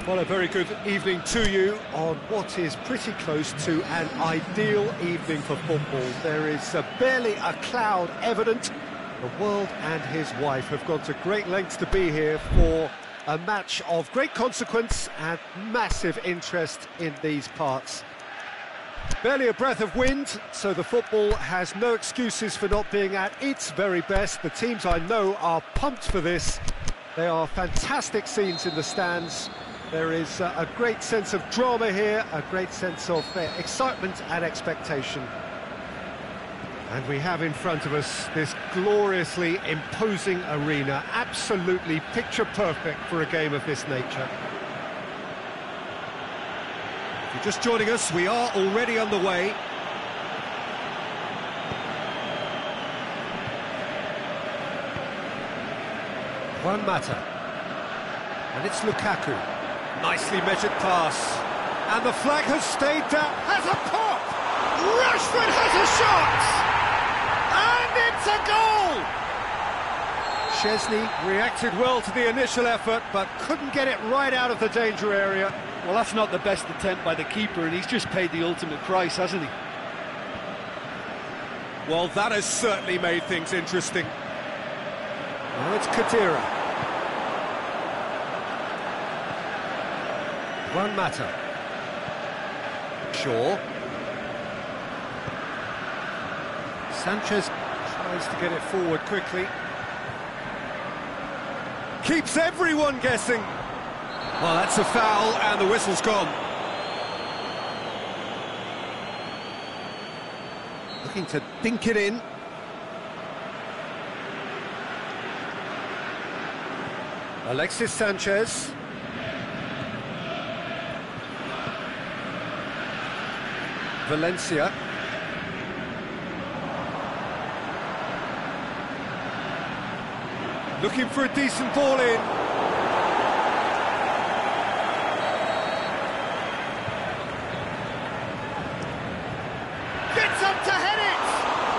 Well, a very good evening to you on what is pretty close to an ideal evening for football. There is barely a cloud evident. The world and his wife have gone to great lengths to be here for a match of great consequence and massive interest in these parts. Barely a breath of wind, so the football has no excuses for not being at its very best. The teams I know are pumped for this. They are fantastic scenes in the stands. There is a great sense of drama here, a great sense of excitement and expectation. And we have in front of us this gloriously imposing arena, absolutely picture perfect for a game of this nature. If you're just joining us, we are already underway. Juan Mata. And it's Lukaku. Nicely measured pass. And the flag has stayed down. Has a pop! Rashford has a shot! And it's a goal! Szczesny reacted well to the initial effort, but couldn't get it right out of the danger area. Well, that's not the best attempt by the keeper, and he's just paid the ultimate price, hasn't he? Well, that has certainly made things interesting. Now it's Kadira. Juan Mata. Shaw. Sanchez tries to get it forward quickly. Keeps everyone guessing. Well, that's a foul, and the whistle's gone. Looking to dink it in. Alexis Sanchez. Valencia. Looking for a decent ball in. Gets up to head it!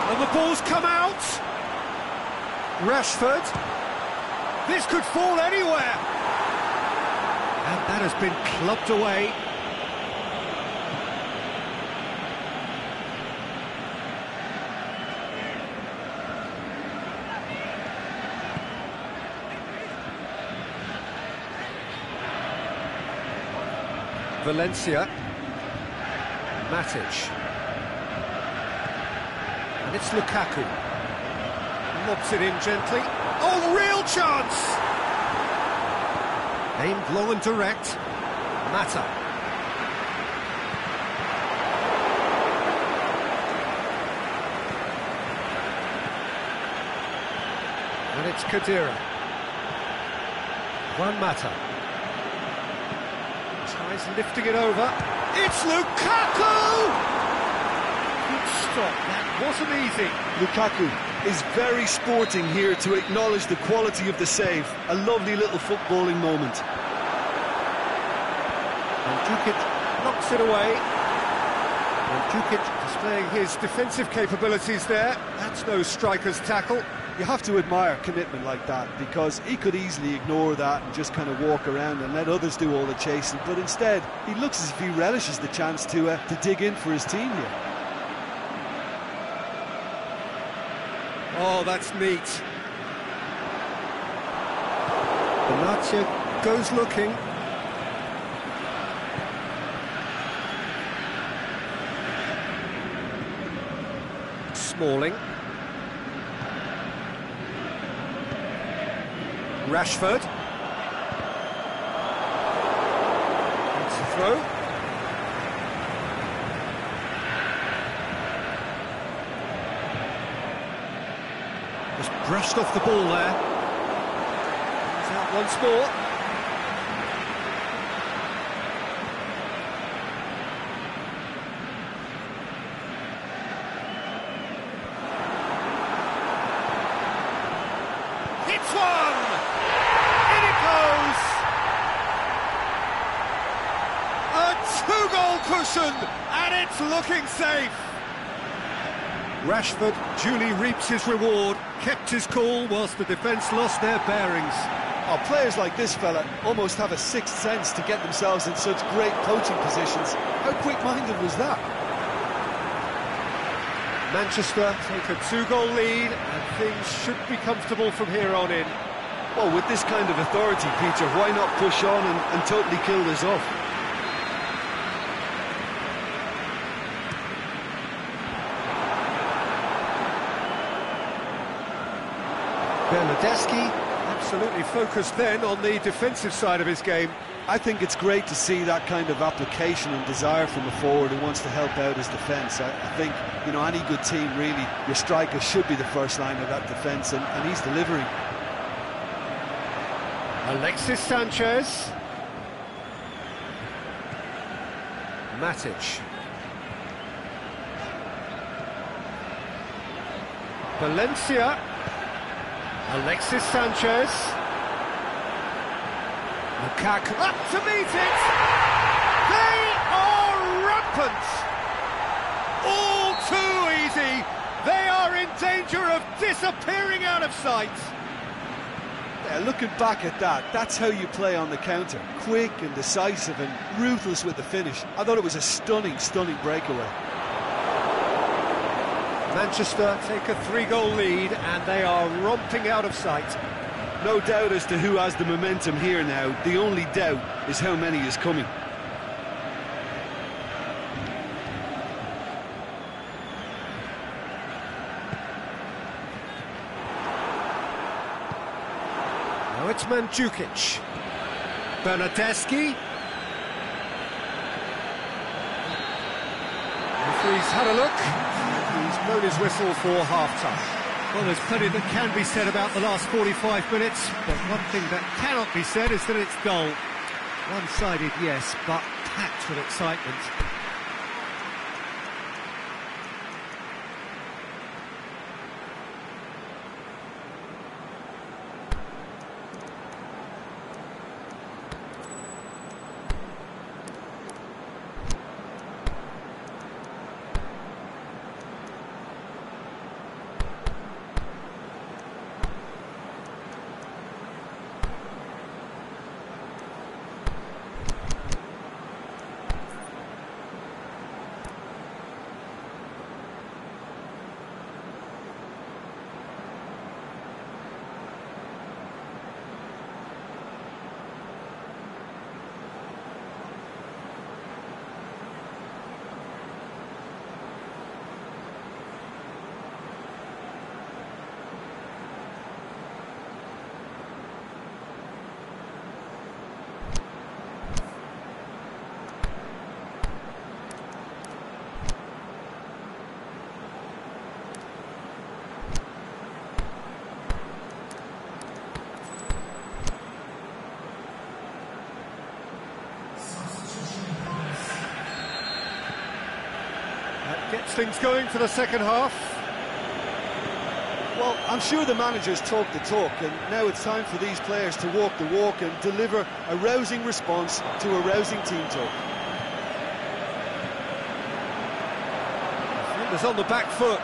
And the ball's come out. Rashford. This could fall anywhere. And that has been clubbed away. Valencia. Matic. And it's Lukaku. Lobs it in gently. Oh, real chance! Aimed long and direct. Mata. And it's Kadira. Juan Mata. Tries lifting it over. It's Lukaku! Good stop, that wasn't easy. Lukaku is very sporting here to acknowledge the quality of the save. A lovely little footballing moment. And Djukic knocks it away. And Djukic displaying his defensive capabilities there. That's no striker's tackle. You have to admire commitment like that, because he could easily ignore that and just kind of walk around and let others do all the chasing, but instead he looks as if he relishes the chance to dig in for his team here. Oh, that's neat. Benatia goes looking. Smalling. Rashford. That's a throw. Just brushed off the ball there. He's out once more. Hits one! In it goes! A two-goal cushion, and it's looking safe. Rashford duly reaps his reward, kept his cool whilst the defence lost their bearings. Oh, players like this fella almost have a sixth sense to get themselves in such great coaching positions. How quick-minded was that? Manchester take a 2-goal lead, and things should be comfortable from here on in. Well, with this kind of authority, Peter, why not push on and totally kill this off? Bernardeschi absolutely focused then on the defensive side of his game. I think it's great to see that kind of application and desire from a forward who wants to help out his defence. I think, you know, any good team, really, your striker should be the first line of that defence, and he's delivering. Alexis Sanchez. Matic. Valencia. Alexis Sanchez. Lukaku up to meet it! They are rampant! All too easy! They are in danger of disappearing out of sight! Yeah, looking back at that, that's how you play on the counter. Quick and decisive and ruthless with the finish. I thought it was a stunning, stunning breakaway. Manchester take a 3-goal lead and they are romping out of sight. No doubt as to who has the momentum here now. The only doubt is how many is coming. Now it's Mandzukic. Bernardeschi. Referee's had a look. He's blown his whistle for half-time. Well, there's plenty that can be said about the last 45 minutes, but one thing that cannot be said is that it's dull. One-sided, yes, but packed with excitement. Gets things going for the second half. Well, I'm sure the managers talk the talk, and now it's time for these players to walk the walk and deliver a rousing response to a rousing team talk. Defenders on the back foot.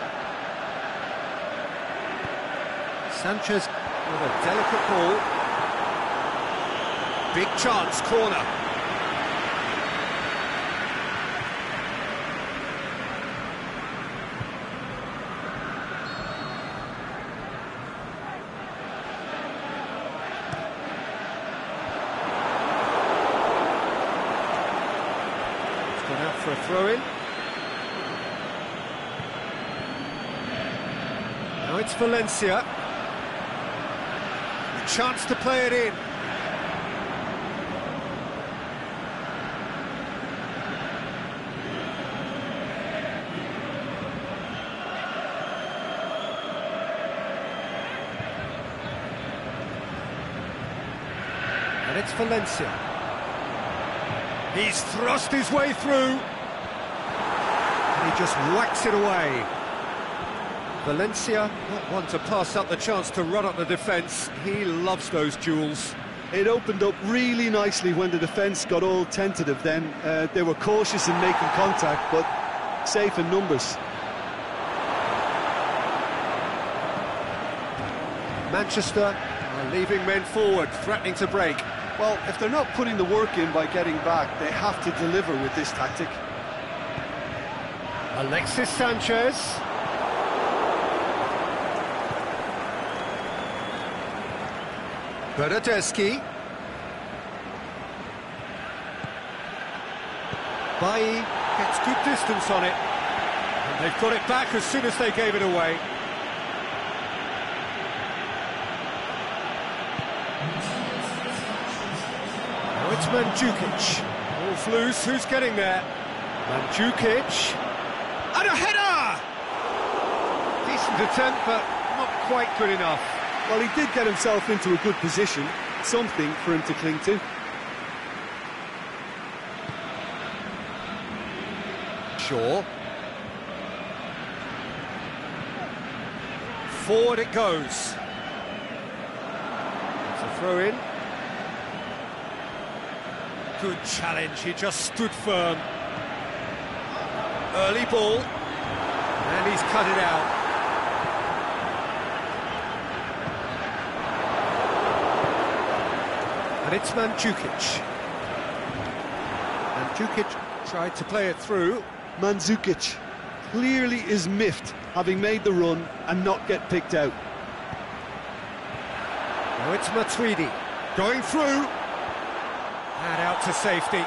Sanchez with a delicate ball. Big chance, corner. For a throw-in. Now it's Valencia. A chance to play it in. And it's Valencia. He's thrust his way through. And he just whacks it away. Valencia, not one to pass up the chance to run up the defence. He loves those duels. It opened up really nicely when the defence got all tentative then. They were cautious in making contact, but safe in numbers. Manchester are leaving men forward, threatening to break. Well, if they're not putting the work in by getting back, they have to deliver with this tactic. Alexis Sanchez. Badut. Bailly gets good distance on it. And they've got it back as soon as they gave it away. Now it's Mandzukic. Ball's loose, who's getting there? Mandzukic. And a header! Decent attempt, but not quite good enough. Well, he did get himself into a good position, something for him to cling to. Shaw. Forward it goes. It's a throw in. Good challenge, he just stood firm. Early ball. And he's cut it out. And it's Mandzukic. Mandzukic tried to play it through. Mandzukic clearly is miffed, having made the run and not get picked out. Now it's Matuidi going through. And out to safety.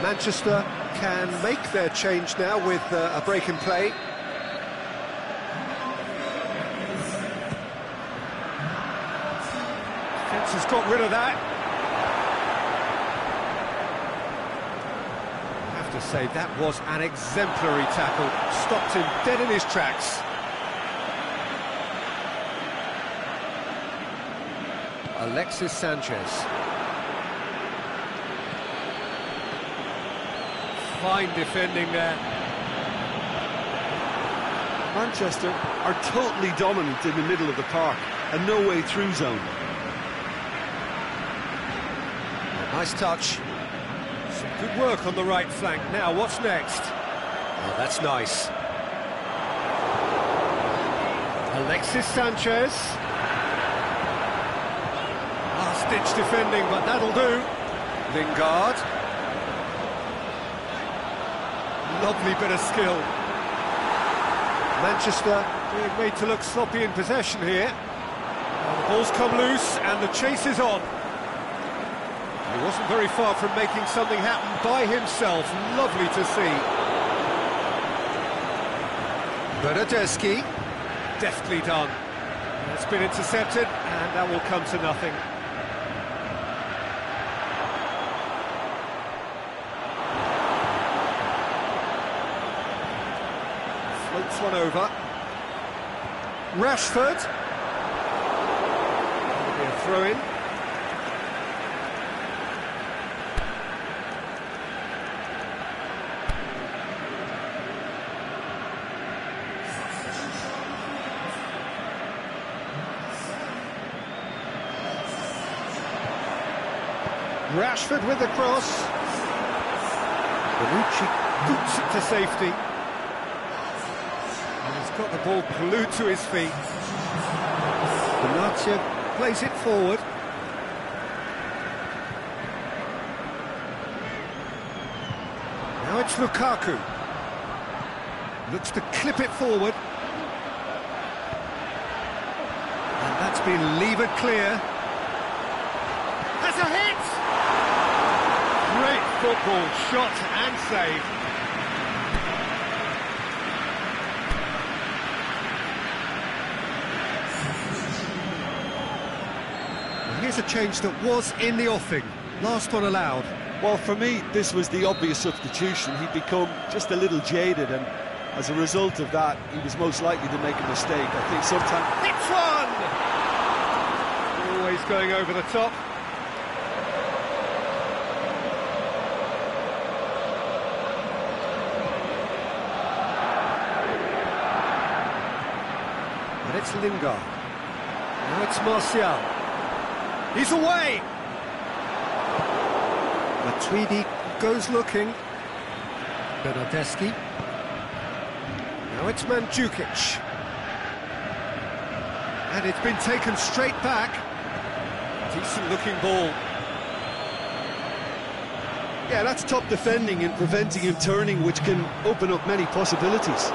Manchester can make their change now with a break in play. Defence has got rid of that. I have to say, that was an exemplary tackle. Stopped him dead in his tracks. Alexis Sanchez. Fine defending there. Manchester are totally dominant in the middle of the park, and no way through zone. Nice touch. Some good work on the right flank. Now, what's next? Oh, that's nice. Alexis Sanchez. Last-ditch defending, but that'll do. Lingard. Lovely bit of skill. Manchester being made to look sloppy in possession here. The ball's come loose and the chase is on. He wasn't very far from making something happen by himself. Lovely to see. Badut. Deftly done. It's been intercepted and that will come to nothing. Floats one over. Rashford. Maybe a throw-in. Rashford with the cross. Bonucci boots it to safety. And he's got the ball glued to his feet. Bonucci plays it forward. Now it's Lukaku. Looks to clip it forward. And that's been levered clear. Has a hit! Great football, shot and save. Well, here's a change that was in the offing. Last one allowed. Well, for me, this was the obvious substitution. He'd become just a little jaded, and as a result of that, he was most likely to make a mistake. I think sometimes... Hits one! Always going over the top. And it's Lingard. Now it's Martial. He's away. Matuidi goes looking. Bernardeschi. Now it's Mandzukic. And it's been taken straight back. Decent looking ball. Yeah, that's top defending and preventing him turning, which can open up many possibilities.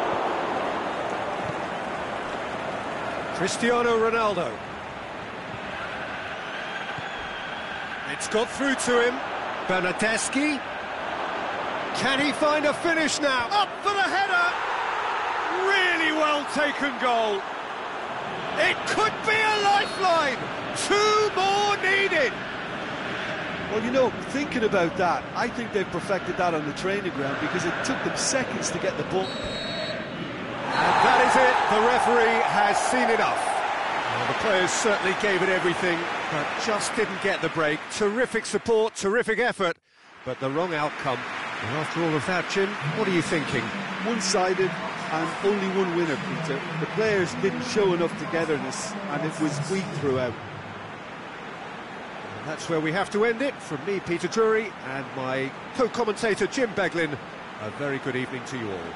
Cristiano Ronaldo. It's got through to him. Bernardeschi. Can he find a finish now? Up for the header! Really well taken goal. It could be a lifeline. 2 more needed. Well, you know, thinking about that, I think they've perfected that on the training ground because it took them seconds to get the ball. And that is it. The referee has seen enough. Well, the players certainly gave it everything, but just didn't get the break. Terrific support, terrific effort, but the wrong outcome. And after all of that, Jim, what are you thinking? One-sided and only one winner, Peter. The players didn't show enough togetherness and it was weak throughout. And that's where we have to end it. From me, Peter Drury, and my co-commentator, Jim Beglin, a very good evening to you all.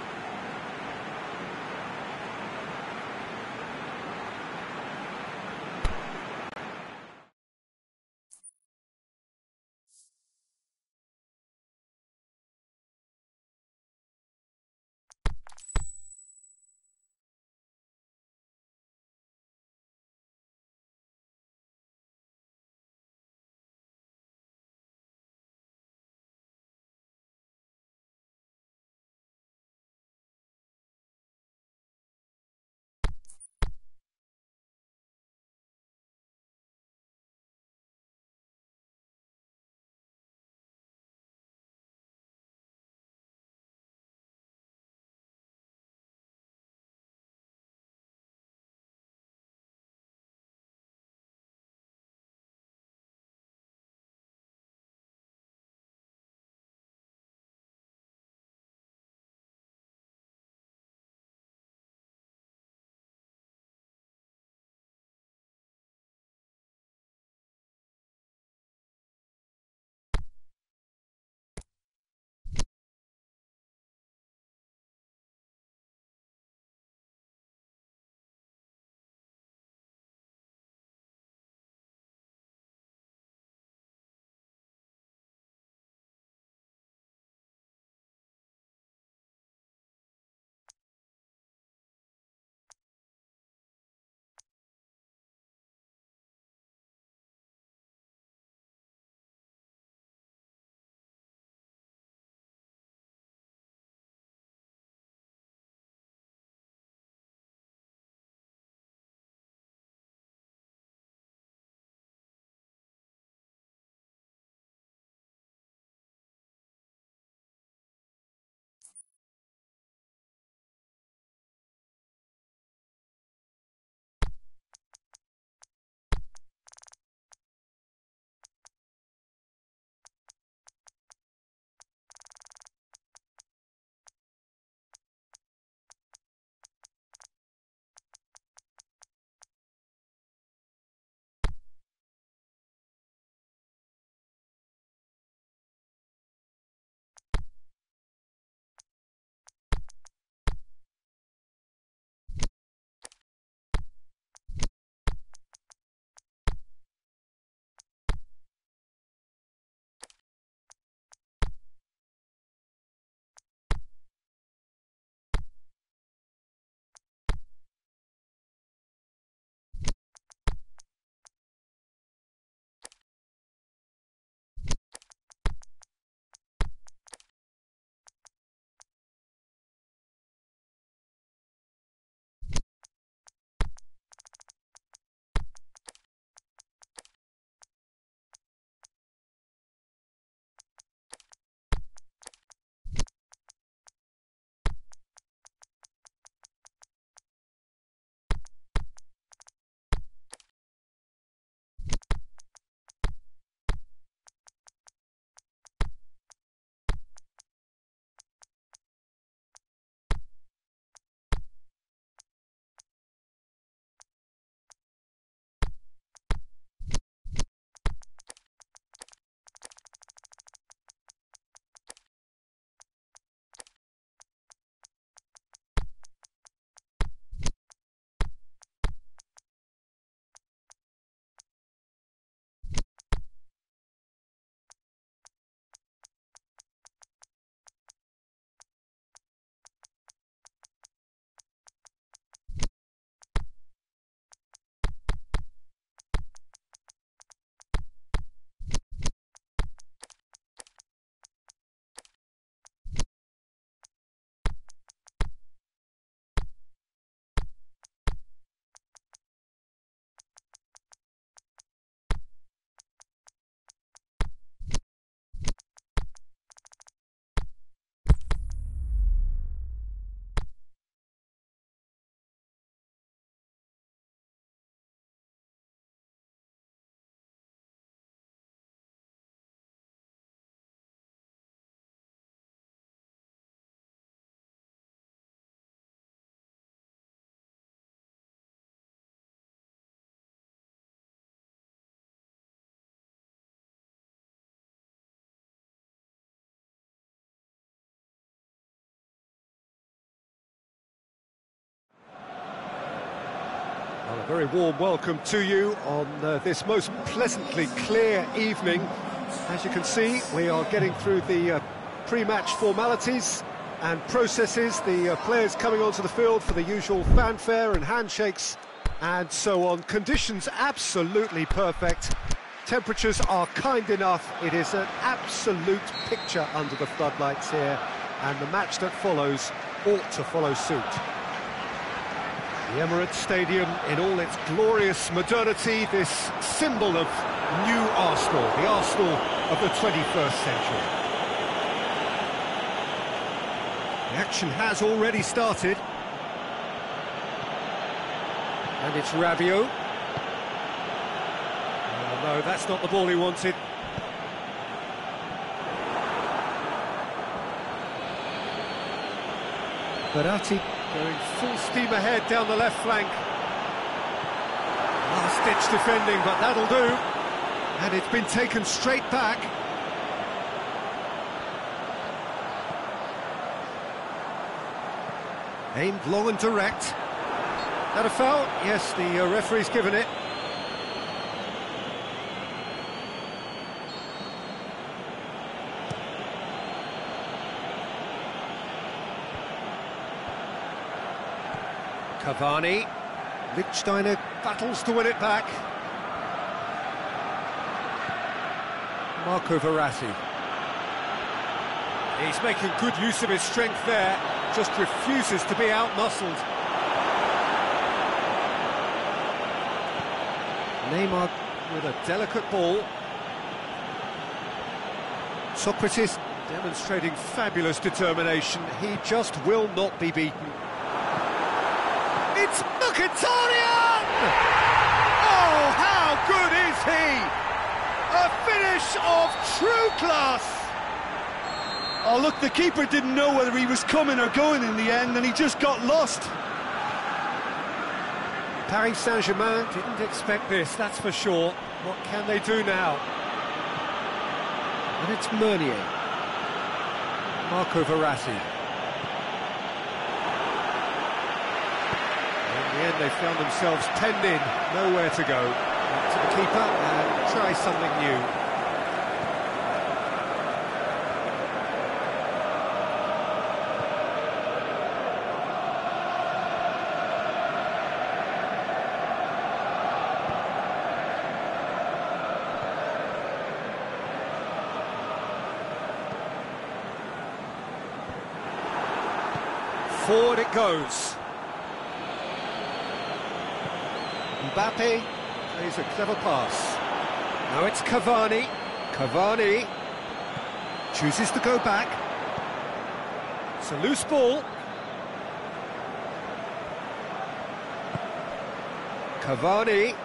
A very warm welcome to you on this most pleasantly clear evening. As you can see, we are getting through the pre-match formalities and processes, the players coming onto the field for the usual fanfare and handshakes and so on. Conditions absolutely perfect. Temperatures are kind enough. It is an absolute picture under the floodlights here, and the match that follows ought to follow suit. The Emirates Stadium in all its glorious modernity, this symbol of new Arsenal, the Arsenal of the 21st century. The action has already started. And it's Rabiot. Oh, no, that's not the ball he wanted. Badut going full steam ahead down the left flank. Last-ditch defending, but that'll do. And it's been taken straight back. Aimed long and direct. That a foul? Yes, the referee's given it. Cavani. Lichtsteiner battles to win it back. Marco Verratti. He's making good use of his strength there, just refuses to be out-muscled. Neymar with a delicate ball. Socrates demonstrating fabulous determination. He just will not be beaten. It's Mkhitaryan! Oh, how good is he? A finish of true class! Oh, look, the keeper didn't know whether he was coming or going in the end, and he just got lost. Paris Saint-Germain didn't expect this, that's for sure. What can they do now? And it's Meunier. Marco Verratti. In the end, they found themselves penned in, nowhere to go. Back to the keeper and try something new. Forward it goes. Mbappe plays a clever pass. Now it's Cavani. Cavani chooses to go back. It's a loose ball. Cavani.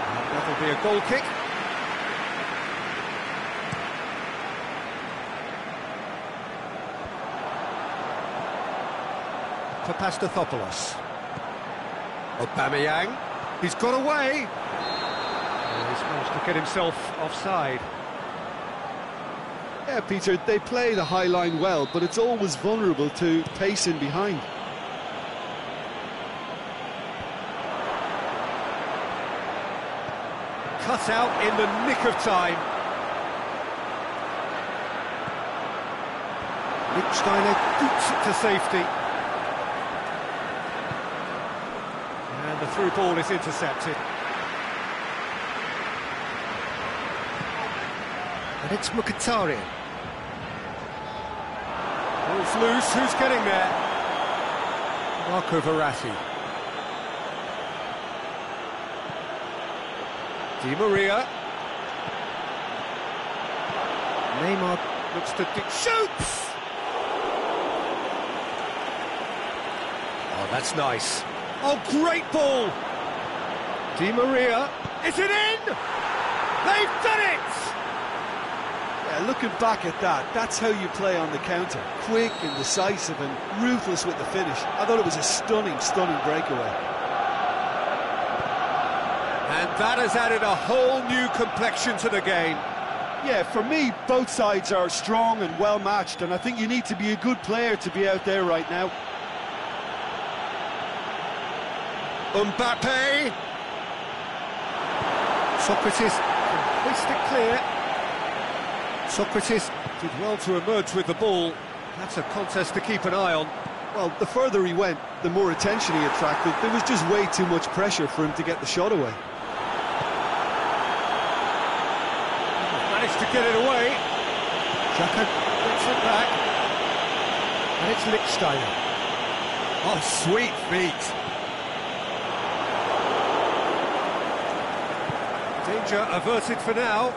And that'll be a goal kick. For Pastathopoulos. Aubameyang, he's got away. Oh, he's managed to get himself offside. Yeah, Peter, they play the high line well, but it's always vulnerable to pace in behind. Cut out in the nick of time. Lichtsteiner boots it to safety. And the through ball is intercepted. And it's Mkhitaryan. Ball's loose, who's getting there? Marco Verratti. Di Maria. Neymar looks to shoots! Oh, that's nice. Oh, great ball! Di Maria, is it in? They've done it! Yeah, looking back at that, that's how you play on the counter. Quick and decisive and ruthless with the finish. I thought it was a stunning, stunning breakaway. And that has added a whole new complexion to the game. Yeah, for me, both sides are strong and well matched, and I think you need to be a good player to be out there right now. Mbappe. Socrates can hoist it clear. Socrates did well to emerge with the ball. That's a contest to keep an eye on. Well, the further he went, the more attention he attracted. There was just way too much pressure for him to get the shot away. Managed to get it away. Xhaka gets it back. And it's Lichtsteiner. Oh, sweet feet. Danger averted for now.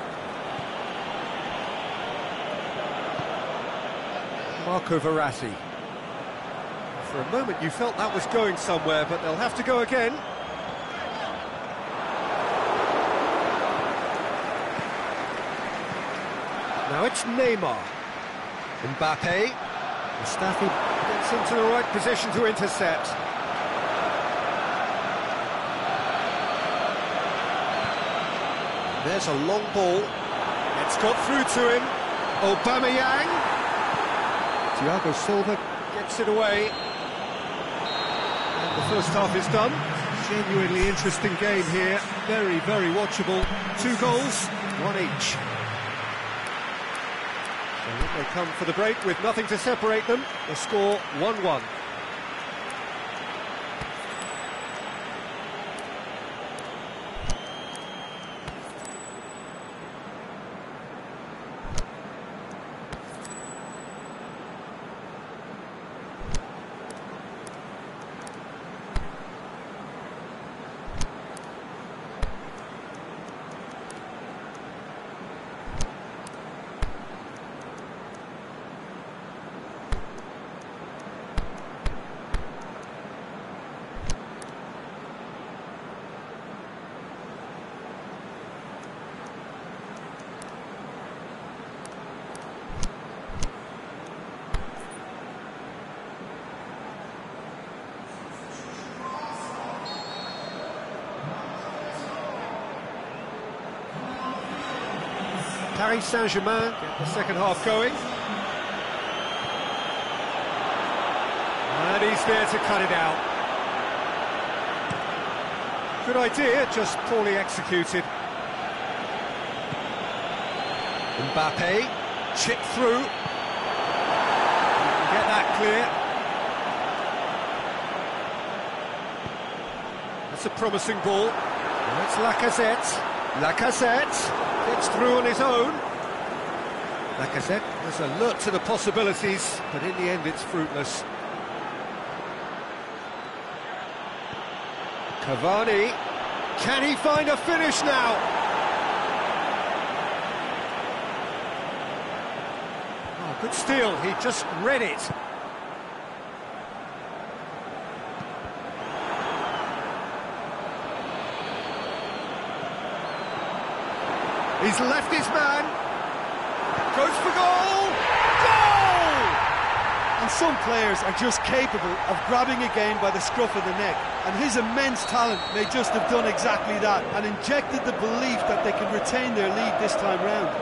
Marco Verratti. For a moment you felt that was going somewhere, but they'll have to go again. Now it's Neymar. Mbappe. Mustafi gets into the right position to intercept. There's a long ball. It's got through to him. Aubameyang. Thiago Silva gets it away. And the first half is done. Genuinely interesting game here. Very, very watchable. 2 goals, 1 each. So when they come for the break with nothing to separate them, the score 1-1. Paris Saint-Germain get the second half going. And he's there to cut it out. Good idea, just poorly executed. Mbappe, chip through. Get that clear. That's a promising ball. Now it's Lacazette. Lacazette gets through on his own. Lacazette was alert to the possibilities, but in the end it's fruitless. Cavani, can he find a finish now? Oh, good steal, he just read it. He's left his man, goes for goal, goal! And some players are just capable of grabbing a game by the scruff of the neck, and his immense talent may just have done exactly that, and injected the belief that they can retain their lead this time round.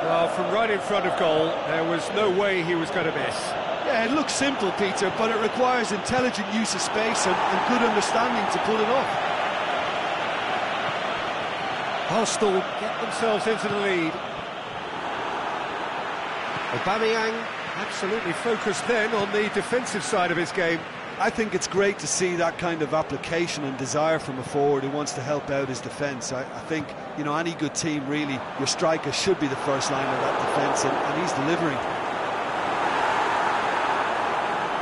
Well, from right in front of goal, there was no way he was going to miss. Yeah, it looks simple, Peter, but it requires intelligent use of space and good understanding to pull it off. Arsenal get themselves into the lead. Aubameyang absolutely focused then on the defensive side of his game. I think it's great to see that kind of application and desire from a forward who wants to help out his defence. I think, you know, any good team, really, your striker should be the first line of that defence, and he's delivering.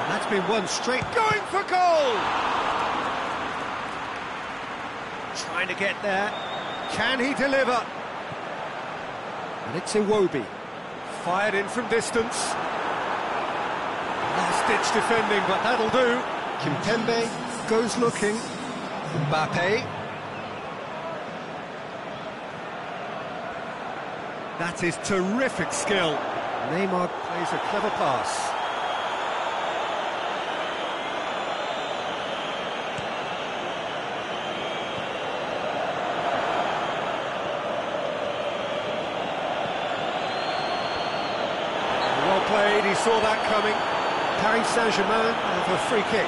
And that's been one straight, going for goal! Trying to get there. Can he deliver? And it's Iwobi. Fired in from distance. Last-ditch defending, but that'll do. Kimpembe goes looking. Mbappe. That is terrific skill. Neymar plays a clever pass. Played, he saw that coming. Paris Saint-Germain have a free kick.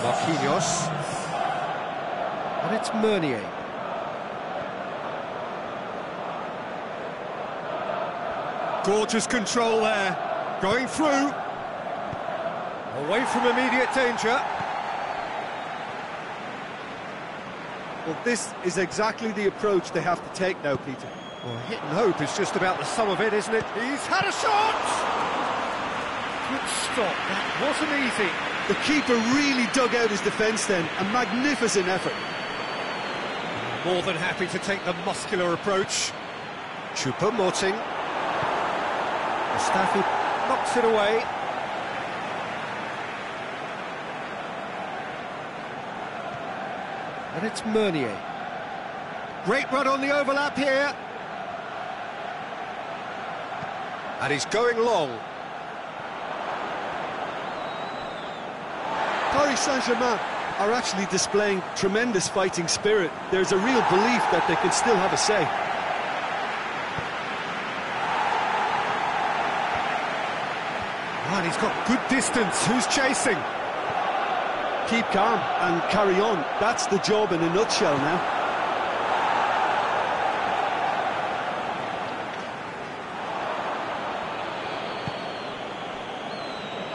Marquinhos. And it's Meunier. Gorgeous control there. Going through. Away from immediate danger. Well, this is exactly the approach they have to take now, Peter. Well, hit and hope is just about the sum of it, isn't it? He's had a shot! Good stop, that wasn't easy. The keeper really dug out his defence then, a magnificent effort. More than happy to take the muscular approach. Choupo-Moting. Mustafi knocks it away. And it's Meunier. Great run on the overlap here. And he's going long. Paris Saint-Germain are actually displaying tremendous fighting spirit. There's a real belief that they can still have a say. And he's got good distance. Who's chasing? Keep calm and carry on. That's the job in a nutshell now.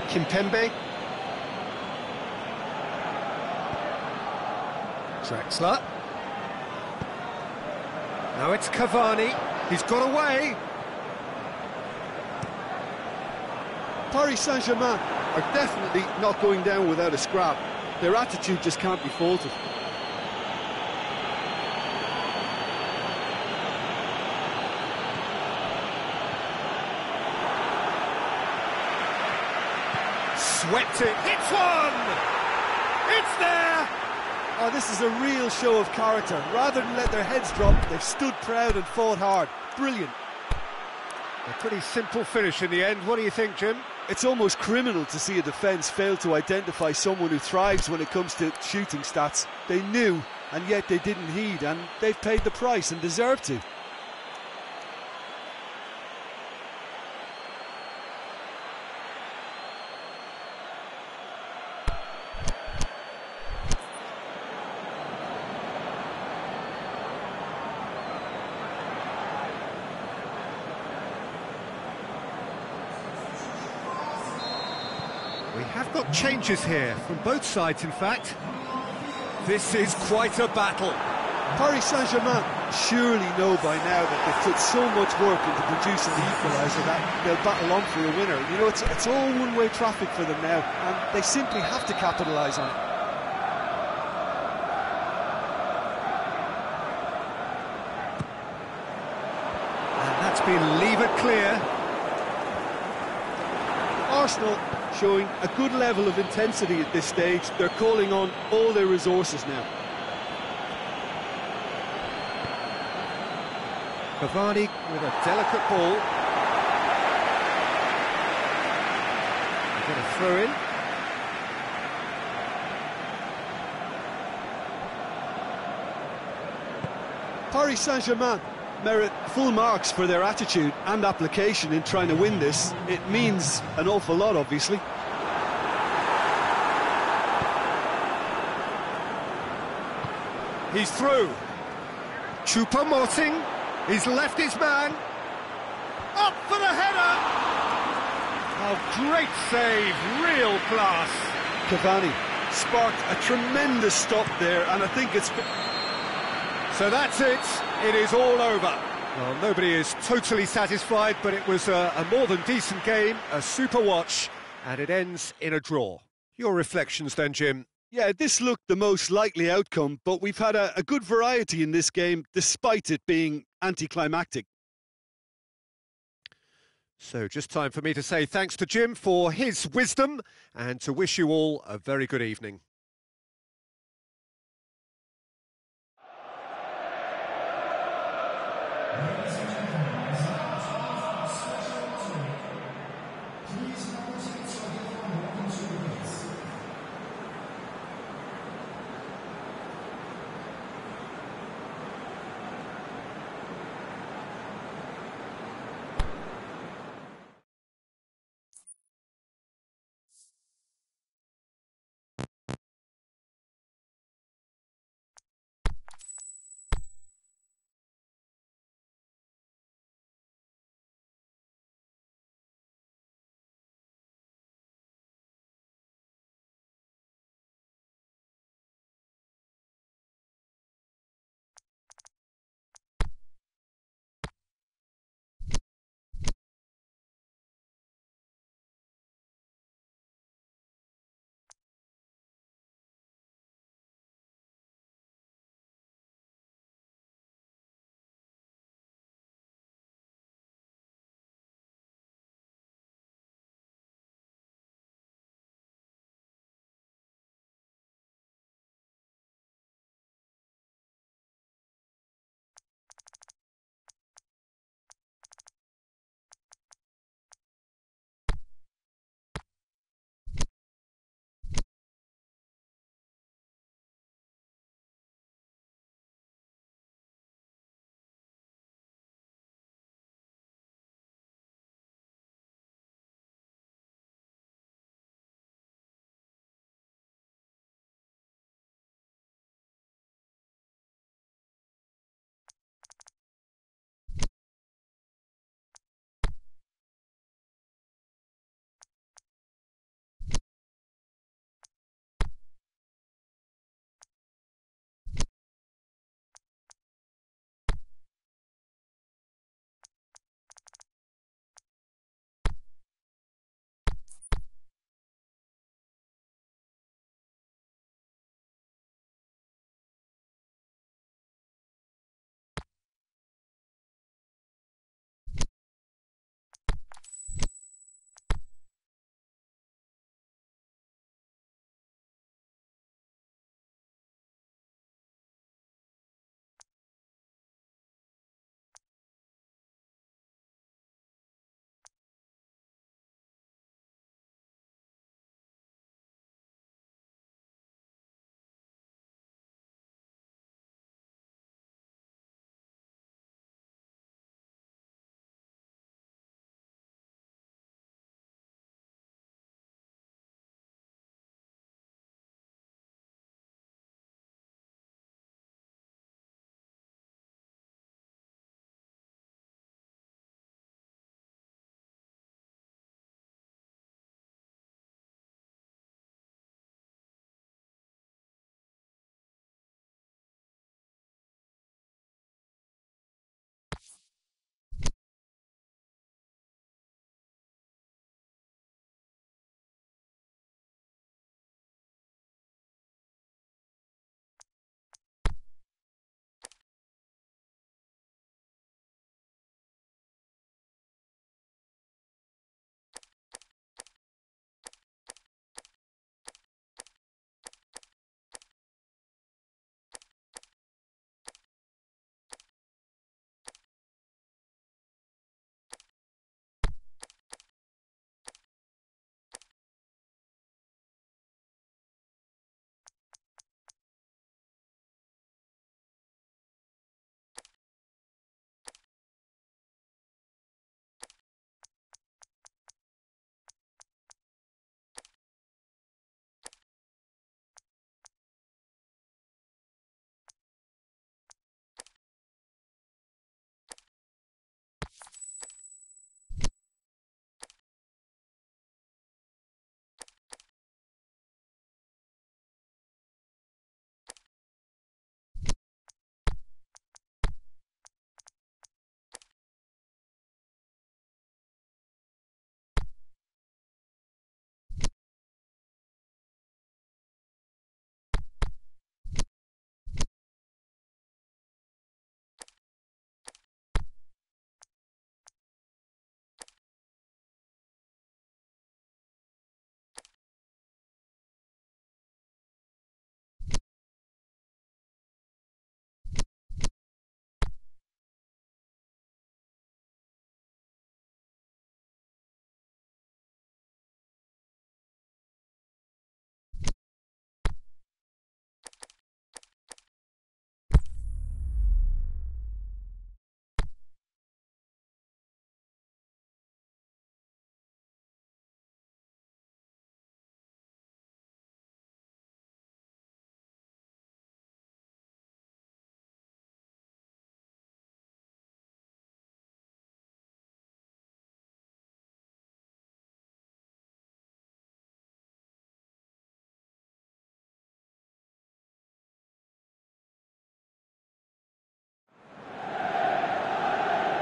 Kimpembe. Drexler. Now it's Cavani. He's got away. Paris Saint-Germain are definitely not going down without a scrap. Their attitude just can't be faulted. Swept it. It's one! It's there! Oh, this is a real show of character. Rather than let their heads drop, they've stood proud and fought hard. Brilliant. A pretty simple finish in the end. What do you think, Jim? It's almost criminal to see a defence fail to identify someone who thrives when it comes to shooting stats. They knew, and yet they didn't heed, and they've paid the price and deserve to. We have got changes here, from both sides in fact. This is quite a battle. Paris Saint-Germain surely know by now that they've put so much work into producing the equaliser that they'll battle on for a winner. You know, it's all one-way traffic for them now, and they simply have to capitalise on it. And that's been levered clear. Arsenal showing a good level of intensity at this stage. They're calling on all their resources now. Cavani with a delicate ball. They're going to throw in. Paris Saint-Germain merit full marks for their attitude and application in trying to win this. It means an awful lot, obviously. He's through. Choupo-Moting. He's left his man. Up for the header. Oh, great save. Real class. Cavani sparked a tremendous stop there, and I think it's... So that's it. It is all over. Well, nobody is totally satisfied, but it was a more than decent game, a super watch, and it ends in a draw. Your reflections then, Jim? Yeah, this looked the most likely outcome, but we've had a good variety in this game, despite it being anticlimactic. So just time for me to say thanks to Jim for his wisdom, and to wish you all a very good evening.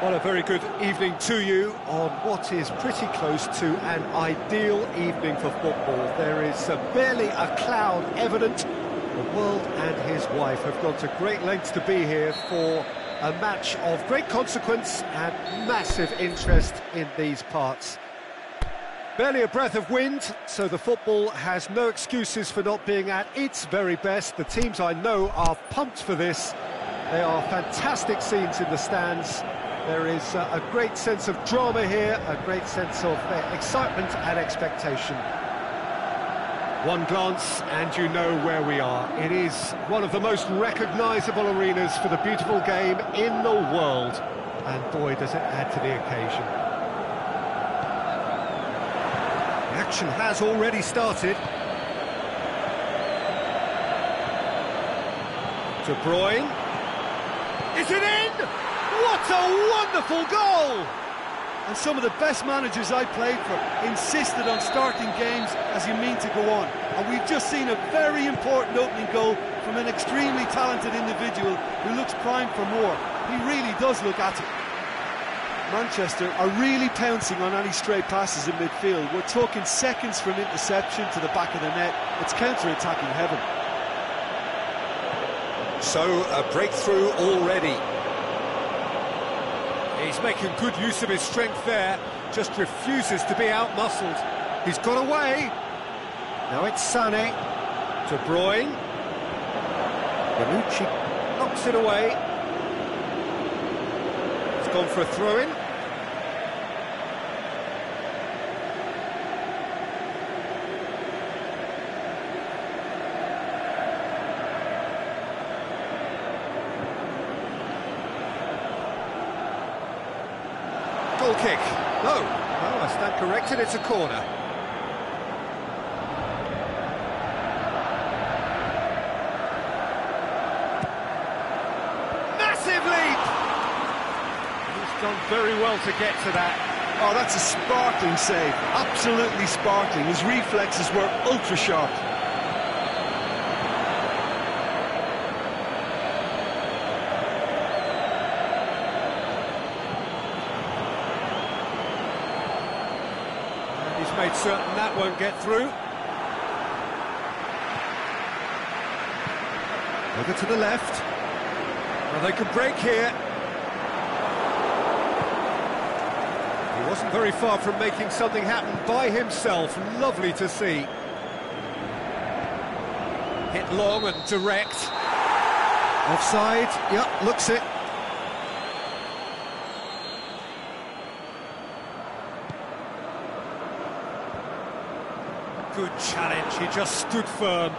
Well, a very good evening to you on what is pretty close to an ideal evening for football. There is barely a cloud evident. The world and his wife have gone to great lengths to be here for a match of great consequence and massive interest in these parts. Barely a breath of wind, so the football has no excuses for not being at its very best. The teams I know are pumped for this. They are fantastic scenes in the stands. There is a great sense of drama here, a great sense of excitement and expectation. One glance and you know where we are. It is one of the most recognisable arenas for the beautiful game in the world. And boy, does it add to the occasion. The action has already started. De Bruyne. Is it in? What a wonderful goal! And some of the best managers I played for insisted on starting games as you mean to go on. And we've just seen a very important opening goal from an extremely talented individual who looks primed for more. He really does look at it. Manchester are really pouncing on any stray passes in midfield. We're talking seconds from interception to the back of the net. It's counter-attacking heaven. So, a breakthrough already. He's making good use of his strength there, just refuses to be out-muscled. He's got away. Now it's Sané. De Bruyne. Badut knocks it away. He's gone for a throw-in. Goal kick. No, I stand corrected, it's a corner. Massive leap! He's done very well to get to that. Oh, that's a sparkling save. Absolutely sparkling. His reflexes were ultra sharp. He's made certain that won't get through. Over to the left. Well, they could break here. He wasn't very far from making something happen by himself. Lovely to see. Hit long and direct. Offside. Yep, looks it. Good challenge, he just stood firm.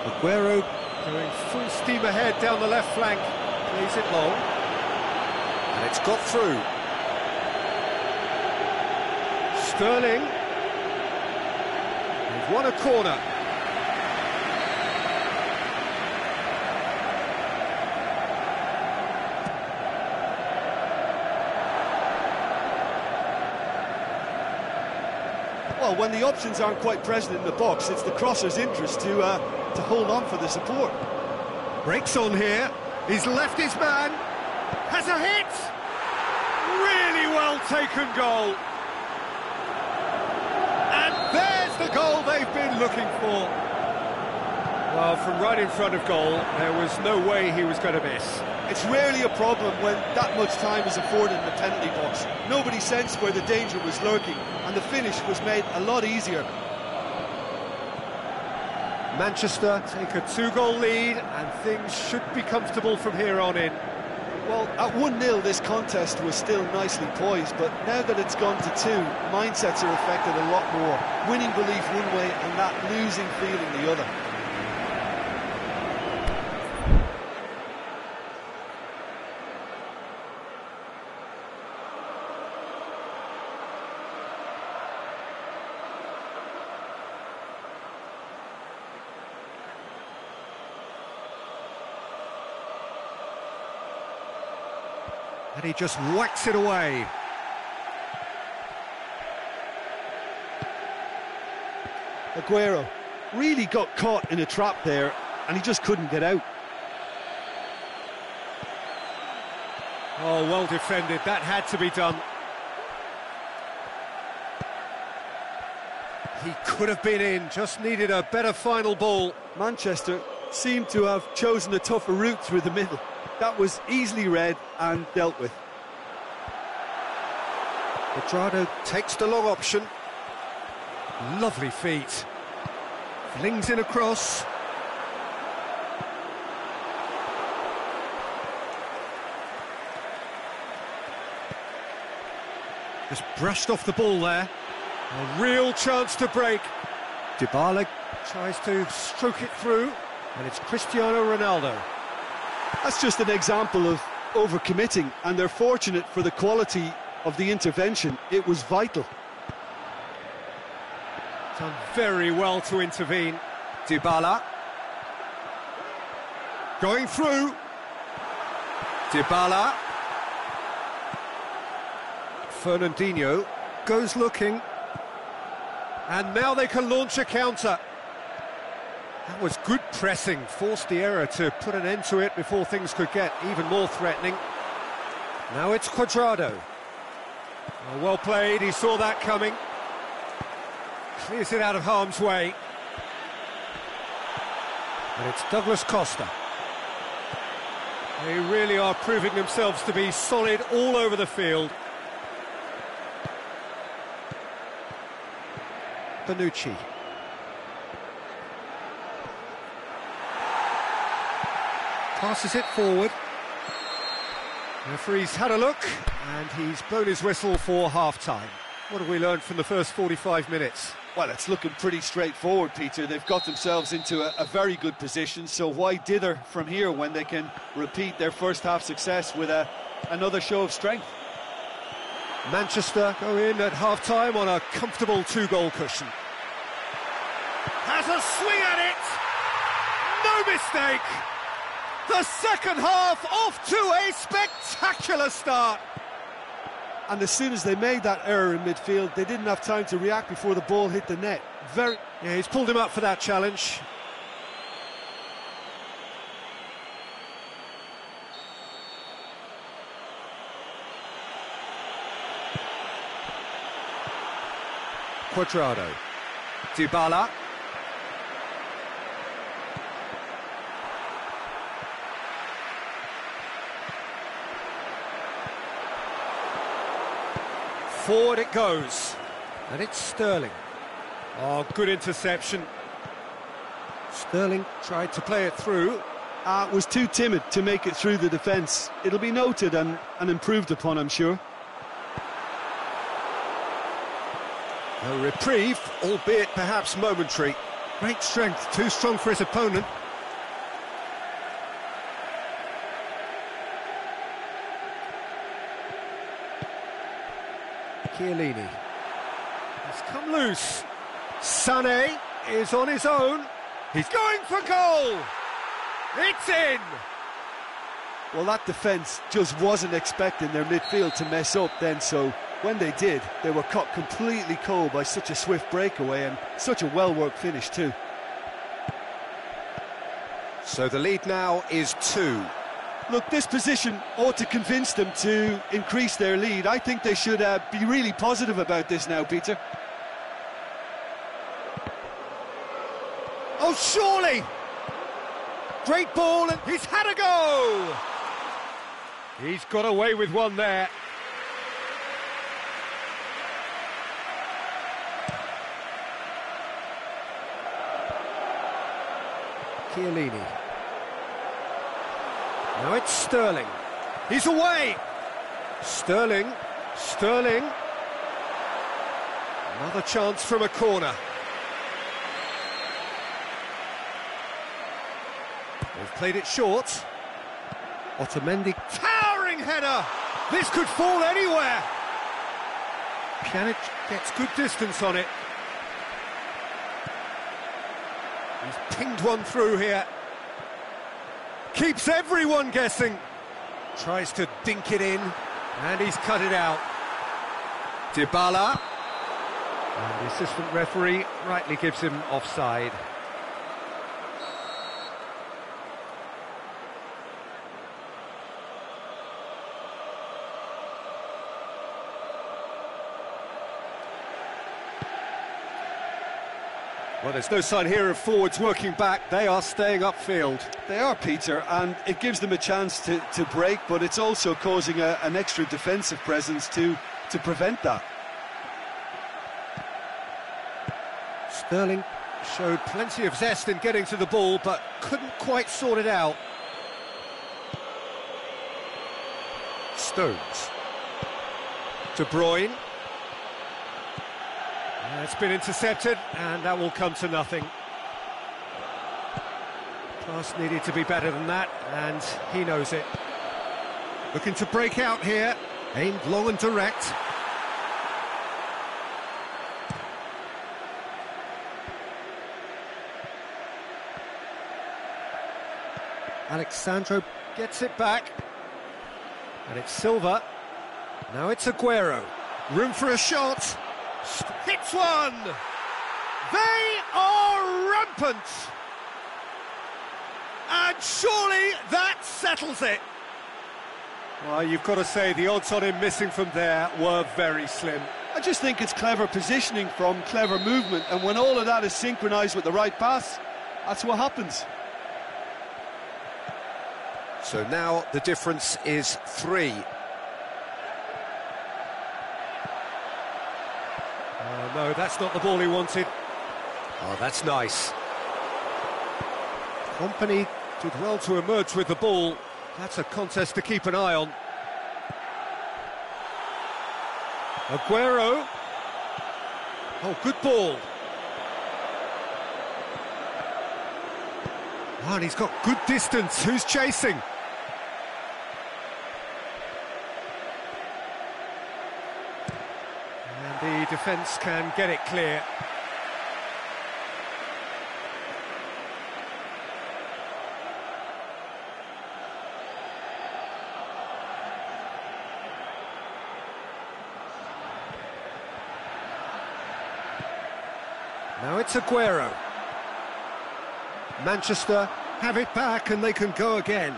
Aguero going full steam ahead down the left flank. Plays it long. And it's got through. Sterling. They've won a corner. Well, when the options aren't quite present in the box, it's the crosser's interest to hold on for the support. Breaks on here. He's left his man. Has a hit. Really well taken goal. And there's the goal they've been looking for. Well, from right in front of goal, there was no way he was going to miss. It's rarely a problem when that much time is afforded in the penalty box. Nobody sensed where the danger was lurking, and the finish was made a lot easier. Manchester take a 2-goal lead, and things should be comfortable from here on in. Well, at 1-0 this contest was still nicely poised, but now that it's gone to 2, mindsets are affected a lot more. Winning belief one way and that losing feeling the other. And he just whacks it away. Aguero really got caught in a trap there, and he just couldn't get out. Oh, well defended. That had to be done. He could have been in, just needed a better final ball. Manchester seemed to have chosen a tougher route through the middle. That was easily read and dealt with. Badut takes the long option. Lovely feet. Flings in across. Just brushed off the ball there. A real chance to break. Dybala tries to stroke it through, and it's Cristiano Ronaldo. That's just an example of overcommitting, and they're fortunate for the quality of the intervention. It was vital. Done very well to intervene. Dybala. Going through. Dybala. Fernandinho goes looking. And now they can launch a counter. That was good pressing, forced the error to put an end to it before things could get even more threatening. Now it's Cuadrado. Oh, well played, he saw that coming. Clears it out of harm's way. And it's Douglas Costa. They really are proving themselves to be solid all over the field. Bonucci. Passes it forward. The referee's had a look, and he's blown his whistle for half-time. What have we learned from the first 45 minutes? Well, it's looking pretty straightforward, Peter. They've got themselves into a very good position, so why dither from here when they can repeat their first-half success with another show of strength? Manchester go in at half-time on a comfortable two-goal cushion. Has a swing at it! No mistake! The second half off to a spectacular start! And as soon as they made that error in midfield, they didn't have time to react before the ball hit the net. Yeah, he's pulled him up for that challenge. Cuadrado. Dybala. Forward it goes. And it's Sterling. Oh, good interception. Sterling tried to play it through. Was too timid to make it through the defence. It'll be noted and improved upon, I'm sure. A reprieve, albeit perhaps momentary. Great strength, too strong for his opponent. Chiellini. He's come loose. Sané is on his own. He's going for goal! It's in! Well, that defence just wasn't expecting their midfield to mess up then, so when they did, they were caught completely cold by such a swift breakaway and such a well-worked finish too. So the lead now is 2. Look, this position ought to convince them to increase their lead. I think they should be really positive about this now, Peter. Oh, surely! Great ball, and he's had a go! He's got away with one there. Chiellini. Now it's Sterling. He's away! Sterling. Another chance from a corner. They've played it short. Otamendi. Towering header! This could fall anywhere! Pjanic gets good distance on it. He's pinged one through here. Keeps everyone guessing. Tries to dink it in, and he's cut it out. Dybala. And the assistant referee rightly gives him offside. Well, there's no sign here of forwards working back. They are staying upfield. They are, Peter, and it gives them a chance to break, but it's also causing an extra defensive presence to prevent that. Sterling showed plenty of zest in getting to the ball, but couldn't quite sort it out. Stones. De Bruyne. It's been intercepted, and that will come to nothing. Pass needed to be better than that, and he knows it. Looking to break out here, aimed long and direct. Alexandro gets it back, and it's Silva. Now it's Aguero. Room for a shot. Hits one! They are rampant! And surely that settles it! Well, you've got to say the odds on him missing from there were very slim. I just think it's clever positioning from clever movement, and when all of that is synchronised with the right pass, that's what happens. So now the difference is 3. Oh, no, that's not the ball he wanted. Oh, that's nice. Company did well to emerge with the ball. That's a contest to keep an eye on. Aguero. Oh, good ball. Oh, and he's got good distance. Who's chasing? And the defence can get it clear. Now it's Aguero. Manchester have it back and they can go again.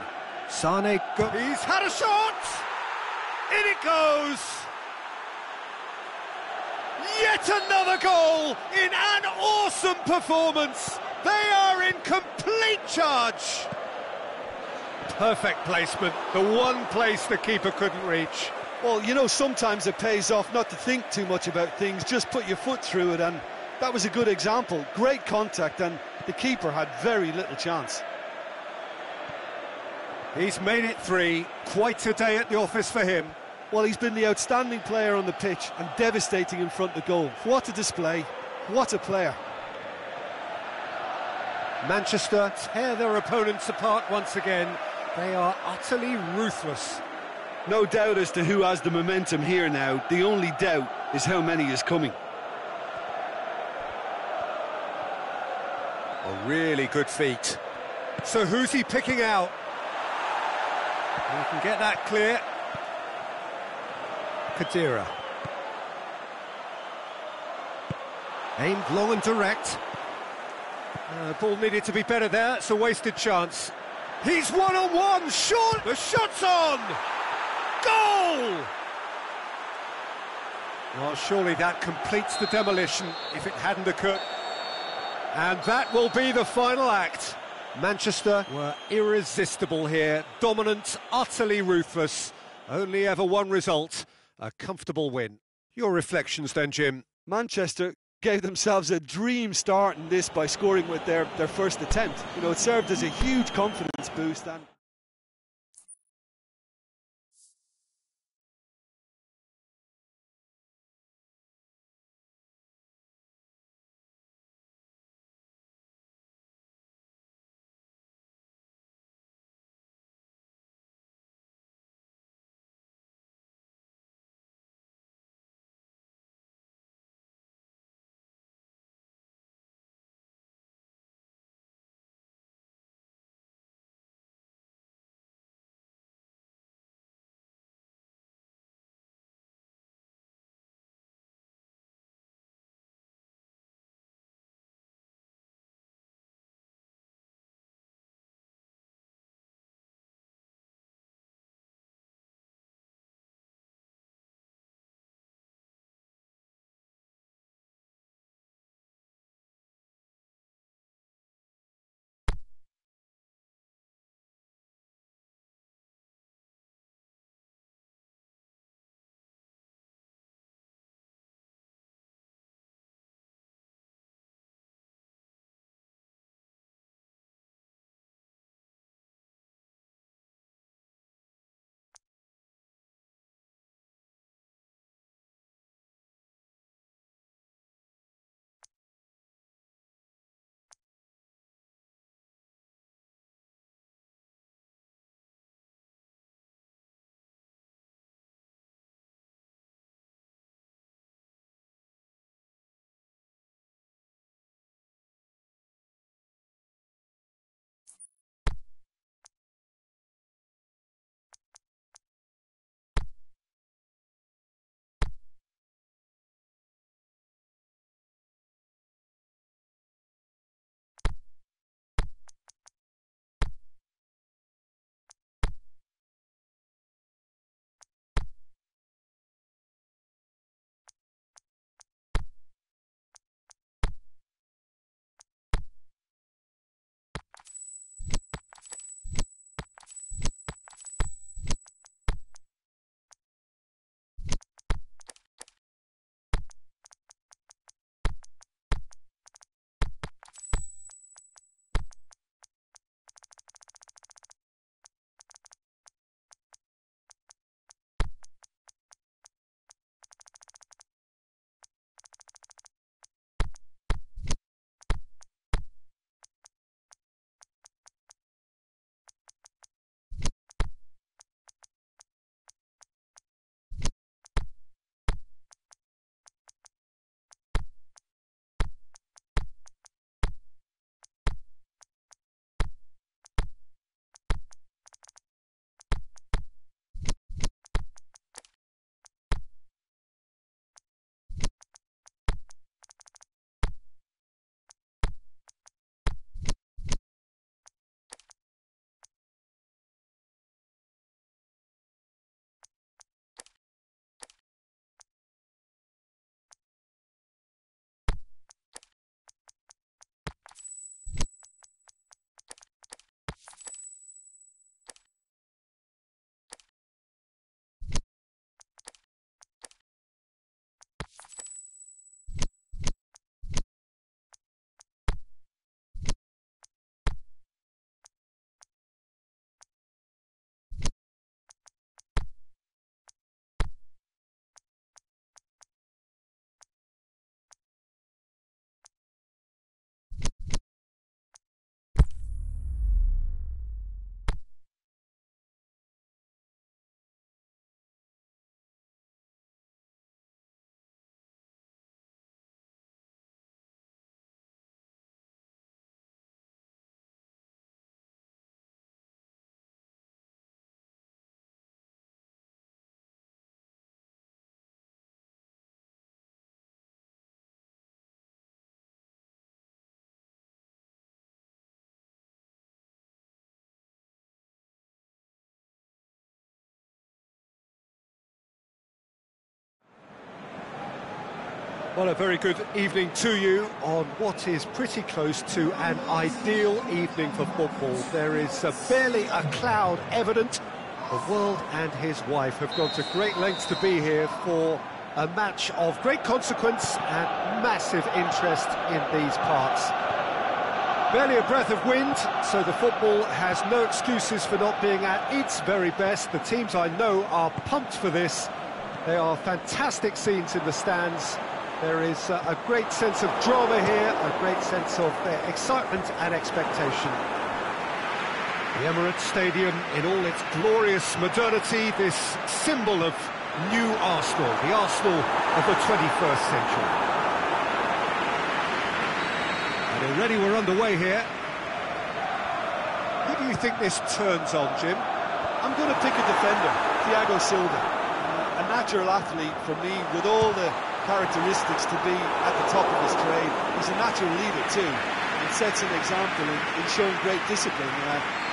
Sane go. He's had a shot! In it goes! Yet another goal in an awesome performance. They are in complete charge. Perfect placement, the one place the keeper couldn't reach. Well, you know, sometimes it pays off not to think too much about things, just put your foot through it, and that was a good example. Great contact, and the keeper had very little chance. He's made it 3, quite a day at the office for him. Well, he's been the outstanding player on the pitch and devastating in front of goal. What a display, what a player. Manchester tear their opponents apart once again. They are utterly ruthless. No doubt as to who has the momentum here now. The only doubt is how many is coming. A really good feat. So who's he picking out? We can get that clear. Kadira. Aimed long and direct. Ball needed to be better there. It's a wasted chance. He's one-on-one. Shot. The shot's on. Goal! Well, surely that completes the demolition if it hadn't occurred. And that will be the final act. Manchester were irresistible here, dominant, utterly ruthless. Only ever one result, a comfortable win. Your reflections then, Jim? Manchester gave themselves a dream start in this by scoring with their first attempt. You know, it served as a huge confidence boost, and Well, a very good evening to you on what is pretty close to an ideal evening for football. There is barely a cloud evident. The world and his wife have gone to great lengths to be here for a match of great consequence and massive interest in these parts. Barely a breath of wind, so the football has no excuses for not being at its very best. The teams I know are pumped for this. They are fantastic scenes in the stands. There is a great sense of drama here, a great sense of excitement and expectation. The Emirates Stadium in all its glorious modernity, this symbol of new Arsenal, the Arsenal of the 21st century. And already we're underway here. Who do you think this turns on, Jim? I'm going to pick a defender, Thiago Silva. A natural athlete for me, with all the characteristics to be at the top of his trade. He's a natural leader too, and sets an example in showing great discipline,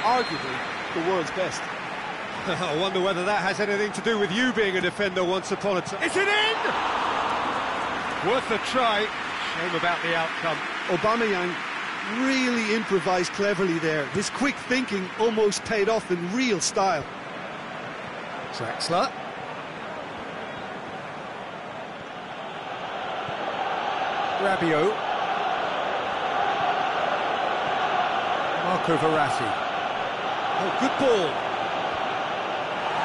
arguably the world's best. I wonder whether that has anything to do with you being a defender once upon a time. Is it in? Worth a try. Shame about the outcome. Aubameyang really improvised cleverly there. His quick thinking almost paid off in real style. Draxler. Rabiot. Marco Verratti. Oh, good ball.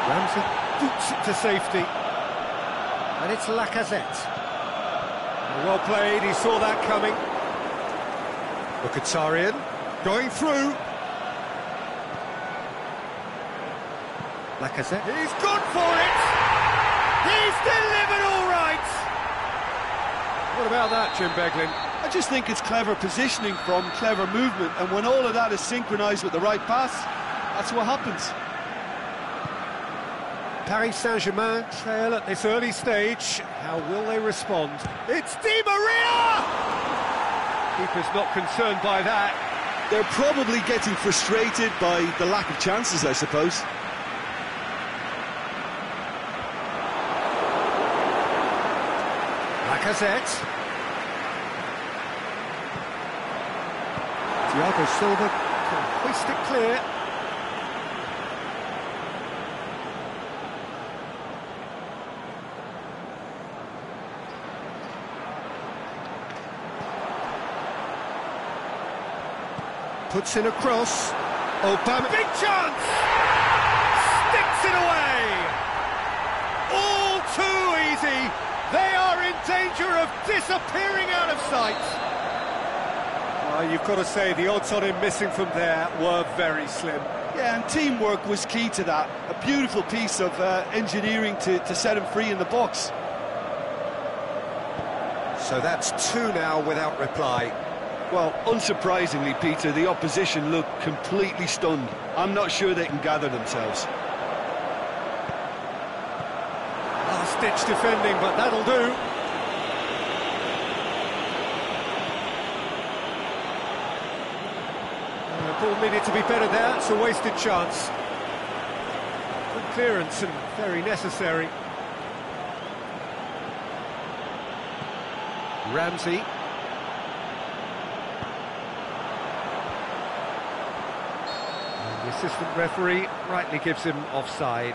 Ramsey boots it to safety. And it's Lacazette. Well played, he saw that coming. Mkhitaryan going through. Lacazette. He's gone for it! He's delivered all right! What about that, Jim Beglin? I just think it's clever positioning from clever movement, and when all of that is synchronised with the right pass, that's what happens. Paris Saint-Germain trail at this early stage. How will they respond? It's Di Maria! Keeper's not concerned by that. They're probably getting frustrated by the lack of chances, I suppose. Lacazette. Thiago Silva can hoist it clear. Puts in a cross. Obama. Big chance! Sticks it away! All too easy. They are in danger of disappearing out of sight. Well, you've got to say the odds on him missing from there were very slim. Yeah, and teamwork was key to that. A beautiful piece of engineering to set him free in the box. So that's two now without reply. Well, unsurprisingly, Peter, the opposition look completely stunned. I'm not sure they can gather themselves. Last-ditch defending, but that'll do. The ball needed to be better there. It's a wasted chance. Good clearance and very necessary. Ramsey. The assistant referee rightly gives him offside.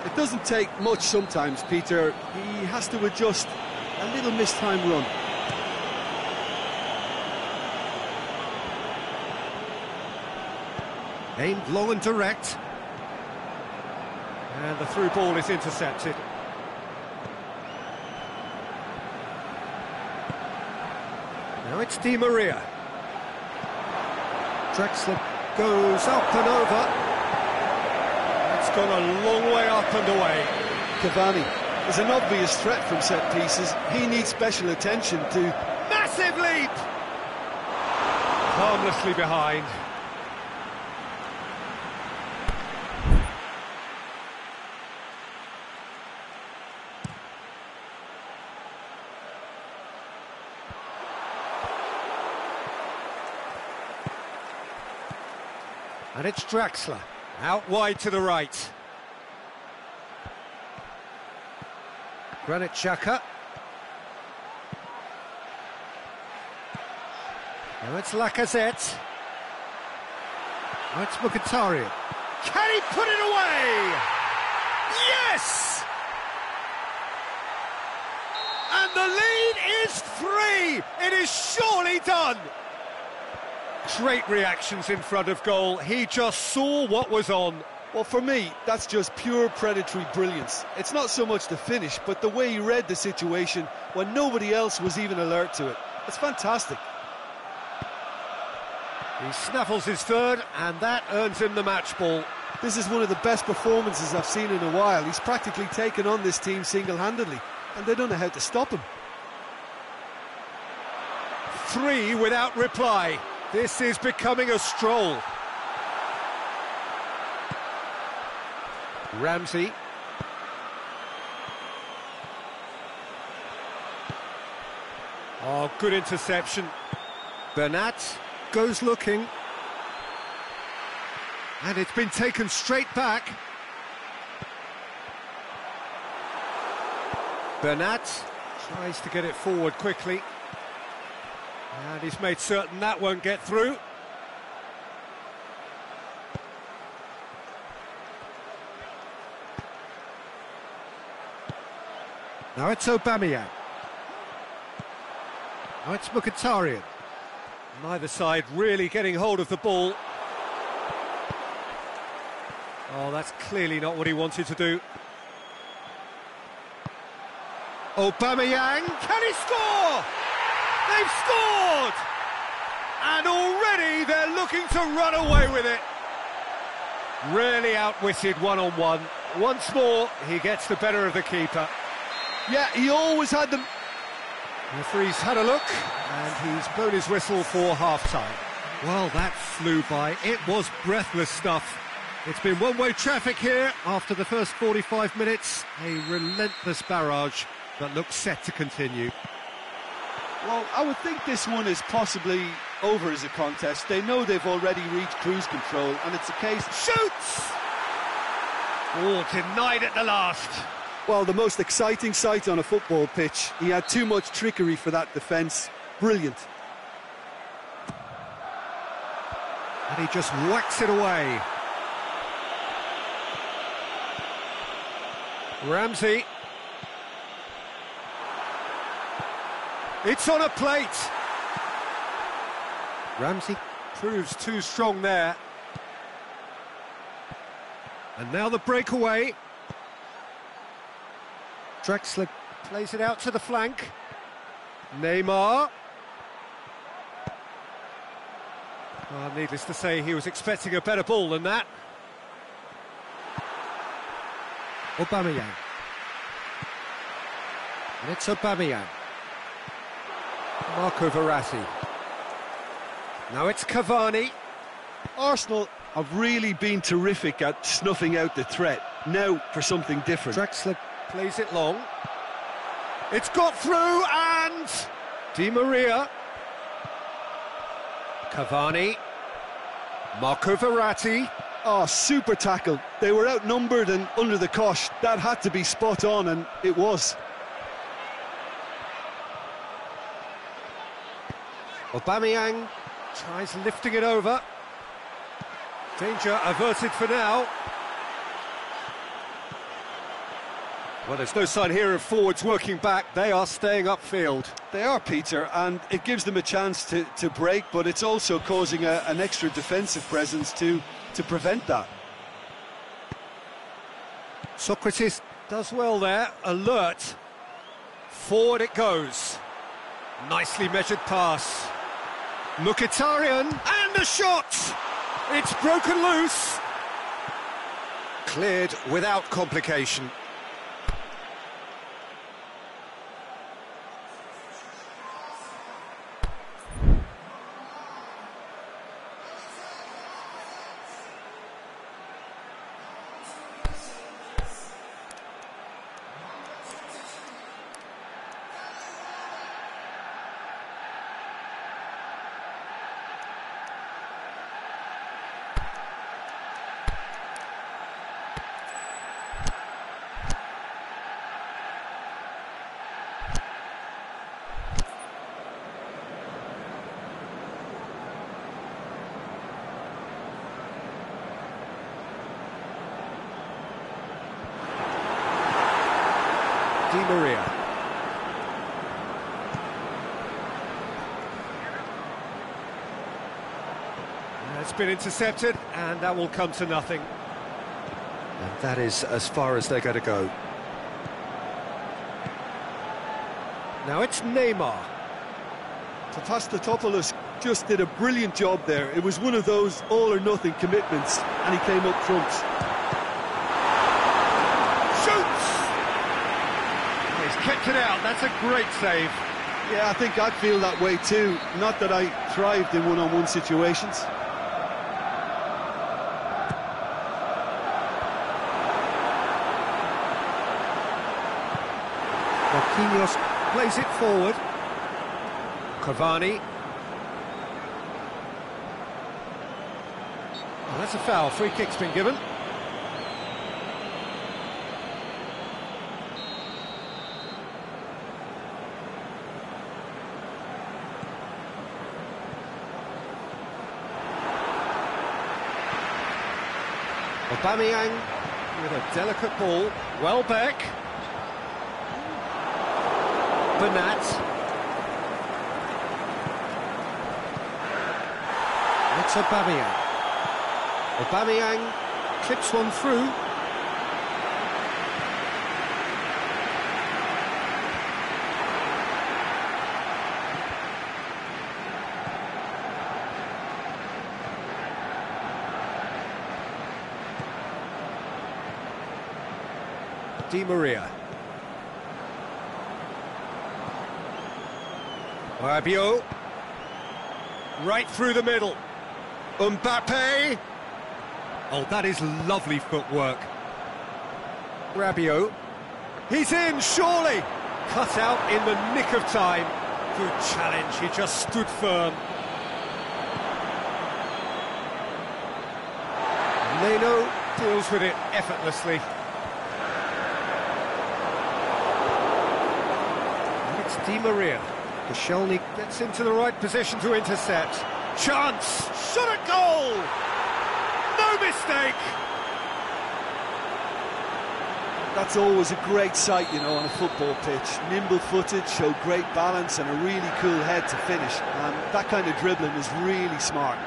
It doesn't take much sometimes, Peter. He has to adjust a little mistimed run. Aimed long and direct. And the through ball is intercepted. Now it's Di Maria. Draxler goes up and over. It's gone a long way up and away. Cavani is an obvious threat from set pieces. He needs special attention to... Massive leap! Harmlessly behind. And it's Draxler, out wide to the right. Granit Xhaka. Now it's Lacazette. Now it's Mkhitaryan. Can he put it away? Yes! And the lead is 3! It is surely done! Great reactions in front of goal. He just saw what was on. Well, for me, that's just pure predatory brilliance. It's not so much the finish, but the way he read the situation when nobody else was even alert to it. It's fantastic. He snaffles his third, and that earns him the match ball. This is one of the best performances I've seen in a while. He's practically taken on this team single-handedly, and they don't know how to stop him. 3 without reply. This is becoming a stroll. Ramsey. Oh, good interception. Bernat goes looking. And it's been taken straight back. Bernat tries to get it forward quickly. And he's made certain that won't get through. Now it's Aubameyang. Now it's Mkhitaryan. Neither side really getting hold of the ball. Oh, that's clearly not what he wanted to do. Aubameyang, can he score? They've scored! And already they're looking to run away with it. Really outwitted one-on-one. Once more, he gets the better of the keeper. Yeah, he always had them. The referee's had a look, and he's blown his whistle for half-time. Well, that flew by. It was breathless stuff. It's been one-way traffic here after the first 45 minutes. A relentless barrage that looks set to continue. Well, I would think this one is possibly over as a contest. They know they've already reached cruise control, and it's a case... Shoots! Oh, denied at the last. Well, the most exciting sight on a football pitch. He had too much trickery for that defence. Brilliant. And he just whacks it away. Ramsey. It's on a plate. Ramsey proves too strong there. And now the breakaway. Drexler plays it out to the flank. Neymar. Well, needless to say, he was expecting a better ball than that. Aubameyang. And it's Aubameyang. Marco Verratti. Now it's Cavani. Arsenal have really been terrific at snuffing out the threat. Now for something different. Drexler plays it long. It's got through, and Di Maria. Cavani. Marco Verratti. Oh, super tackle. They were outnumbered and under the cosh. That had to be spot on, and it was. Aubameyang tries lifting it over. Danger averted for now. Well, there's no sign here of forwards working back. They are staying upfield. They are, Peter, and it gives them a chance to break, but it's also causing an extra defensive presence to prevent that. Socrates does well there, alert. Forward it goes. Nicely measured pass. Mkhitaryan, and the shot! It's broken loose. Cleared without complication. Di Maria. It's been intercepted, and that will come to nothing. And that is as far as they're going to go. Now it's Neymar. Tatastotopoulos just did a brilliant job there. It was one of those all-or-nothing commitments, and he came up trumps. Shoots! He's kept it out. That's a great save. Yeah, I think I'd feel that way too. Not that I thrived in one-on-one situations. Marquinhos plays it forward. Cavani. Well, that's a foul. Free kick's been given. Aubameyang with a delicate ball. Welbeck. Badut. It's Aubameyang. Aubameyang clips one through. Di Maria. Rabiot. Right through the middle. Mbappe. Oh, that is lovely footwork. Rabiot. He's in, surely. Cut out in the nick of time. Good challenge, he just stood firm. Leno deals with it effortlessly. And it's Di Maria. Koscielny gets into the right position to intercept. Chance! Shot at goal! No mistake! That's always a great sight, you know, on a football pitch. Nimble-footed, showed great balance and a really cool head to finish. And that kind of dribbling is really smart.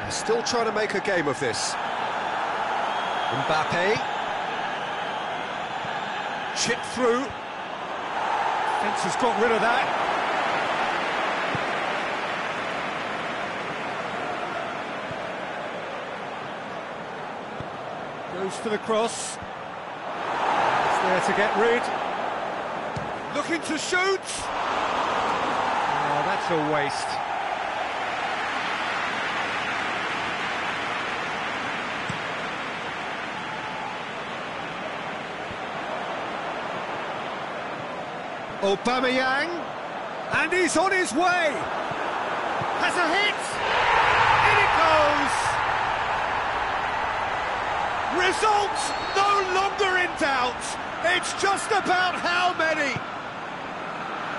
They're still trying to make a game of this. Mbappe. Chip through. Fence has got rid of that. Goes for the cross. It's there to get rid. Looking to shoot. Oh, that's a waste. Aubameyang, and he's on his way. Has a hit. In it goes. Result no longer in doubt. It's just about how many.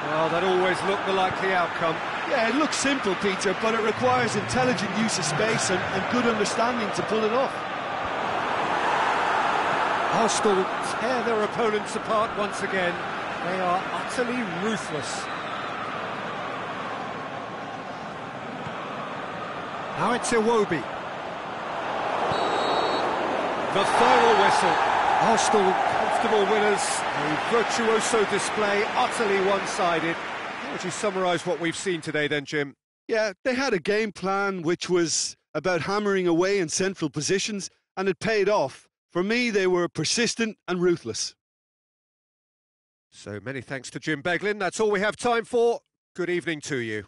Well, that always looked the likely outcome. Yeah, it looks simple, Peter, but it requires intelligent use of space and good understanding to pull it off. Arsenal tear their opponents apart once again. They are utterly ruthless. Now it's Iwobi. The final whistle. Arsenal comfortable winners. A virtuoso display, utterly one-sided. How would you summarise what we've seen today then, Jim? Yeah, they had a game plan which was about hammering away in central positions, and it paid off. For me, they were persistent and ruthless. So many thanks to Jim Beglin. That's all we have time for. Good evening to you.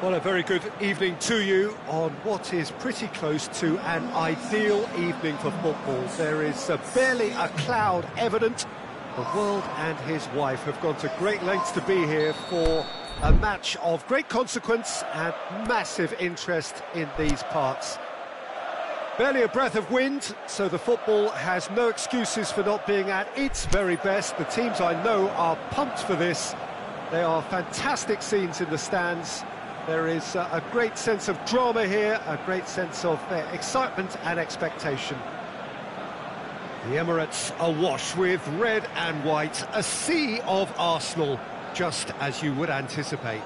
Well, a very good evening to you on what is pretty close to an ideal evening for football. There is barely a cloud evident. The world and his wife have gone to great lengths to be here for a match of great consequence and massive interest in these parts. Barely a breath of wind, so the football has no excuses for not being at its very best. The teams I know are pumped for this. They are fantastic scenes in the stands. There is a great sense of drama here, a great sense of excitement and expectation. The Emirates awash with red and white, a sea of Arsenal, just as you would anticipate.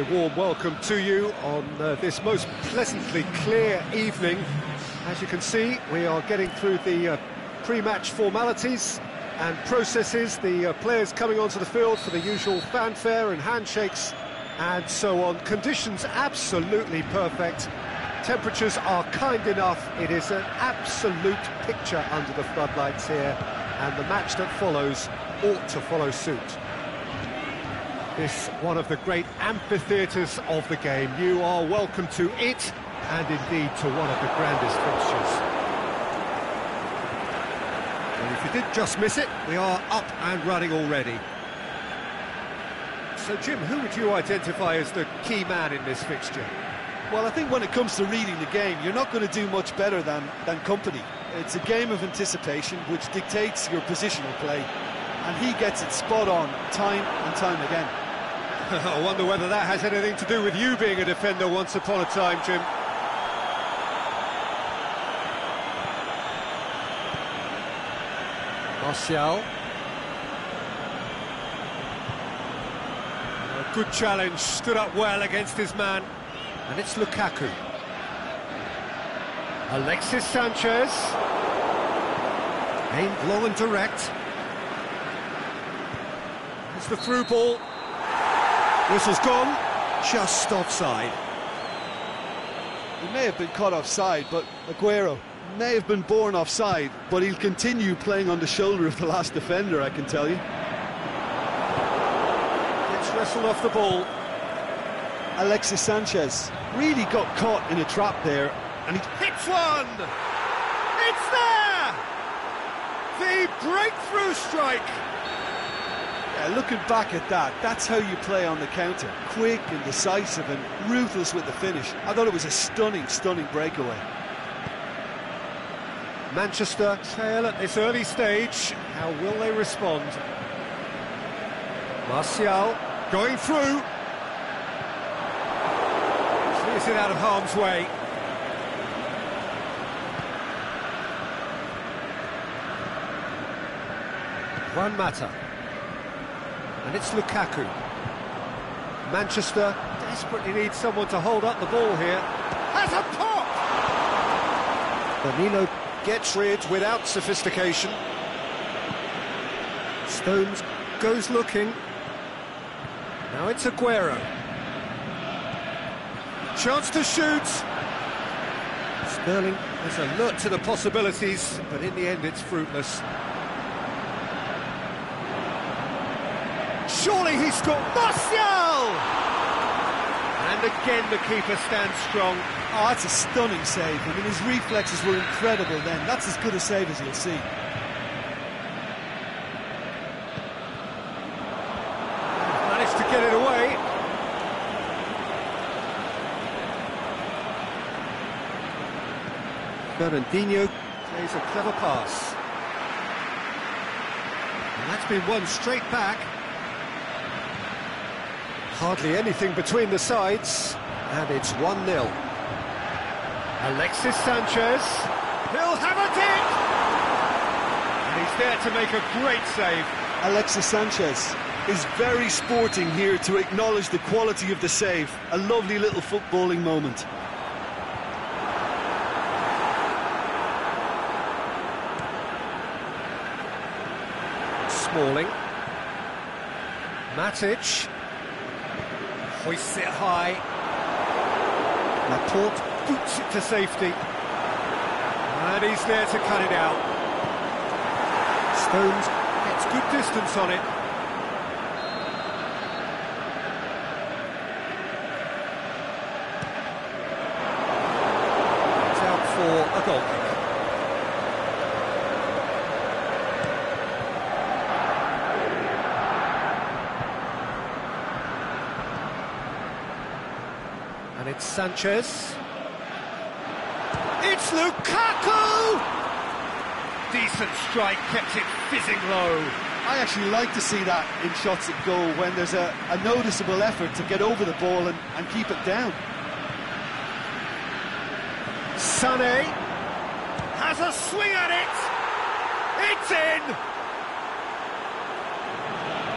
very warm welcome to you on this most pleasantly clear evening. As you can see, we are getting through the pre-match formalities and processes, the players coming onto the field for the usual fanfare and handshakes and so on. Conditions absolutely perfect. Temperatures are kind enough. It is an absolute picture under the floodlights here, and the match that follows ought to follow suit. This one of the great amphitheatres of the game. You are welcome to it, and indeed to one of the grandest fixtures. And if you did just miss it, we are up and running already. So Jim, who would you identify as the key man in this fixture? Well, I think when it comes to reading the game, you're not going to do much better than company. It's a game of anticipation which dictates your positional play, and he gets it spot on time and time again. I wonder whether that has anything to do with you being a defender once upon a time, Jim. Martial. A good challenge, stood up well against his man. And it's Lukaku. Alexis Sanchez. Aimed long and direct. It's the through ball. Whistle's gone, just offside. He may have been caught offside, but Aguero may have been born offside, but he'll continue playing on the shoulder of the last defender, I can tell you. Gets wrestled off the ball. Alexis Sanchez really got caught in a trap there, and he hits one! It's there! The breakthrough strike! Yeah, looking back at that, that's how you play on the counter. Quick and decisive and ruthless with the finish. I thought it was a stunning, stunning breakaway. Manchester trail at this early stage. How will they respond? Martial going through. Clears it out of harm's way. Juan Mata. And it's Lukaku. Manchester desperately needs someone to hold up the ball here. Has a pop! Danilo gets rid without sophistication. Stones goes looking. Now it's Aguero. Chance to shoot. Sterling is alert to the possibilities, but in the end it's fruitless. Surely he scored. Martial! And again the keeper stands strong. Oh, that's a stunning save. I mean, his reflexes were incredible then. That's as good a save as you'll see. Managed to get it away. Fernandinho plays a clever pass. And that's been won straight back. Hardly anything between the sides, and it's 1-0. Alexis Sanchez, he'll have a dig! And he's there to make a great save. Alexis Sanchez is very sporting here to acknowledge the quality of the save. A lovely little footballing moment. Smalling. Matic. Hoists it high. Laporte boots it to safety. And he's there to cut it out. Stones gets good distance on it. It's out for a goal kick. And it's Sanchez. It's Lukaku! Decent strike, kept it fizzing low. I actually like to see that in shots at goal when there's a noticeable effort to get over the ball and keep it down. Sané has a swing at it. It's in.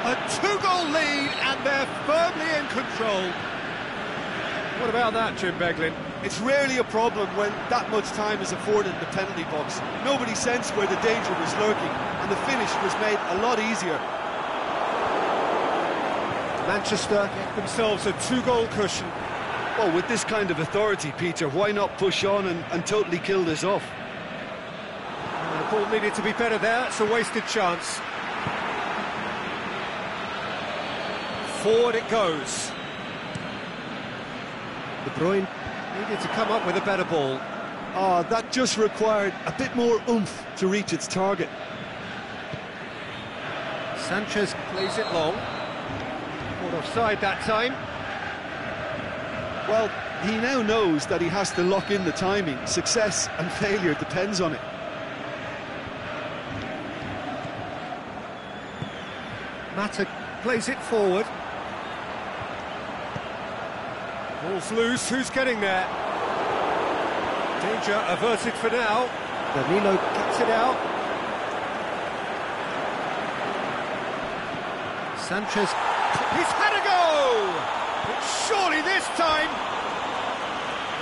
A 2-goal lead and they're firmly in control. What about that, Jim Beglin? It's rarely a problem when that much time is afforded in the penalty box. Nobody sensed where the danger was lurking, and the finish was made a lot easier. Manchester get themselves a 2-goal cushion. Well, with this kind of authority, Peter, why not push on and totally kill this off? The ball needed to be better there. It's a wasted chance. Forward it goes. De Bruyne needed to come up with a better ball. That just required a bit more oomph to reach its target. Sanchez plays it long. Caught offside that time. Well, he now knows that he has to lock in the timing. Success and failure depends on it. Mata plays it forward. Ball's loose, who's getting there? Danger averted for now. Danilo gets it out. Sanchez, he's had a go! But surely this time,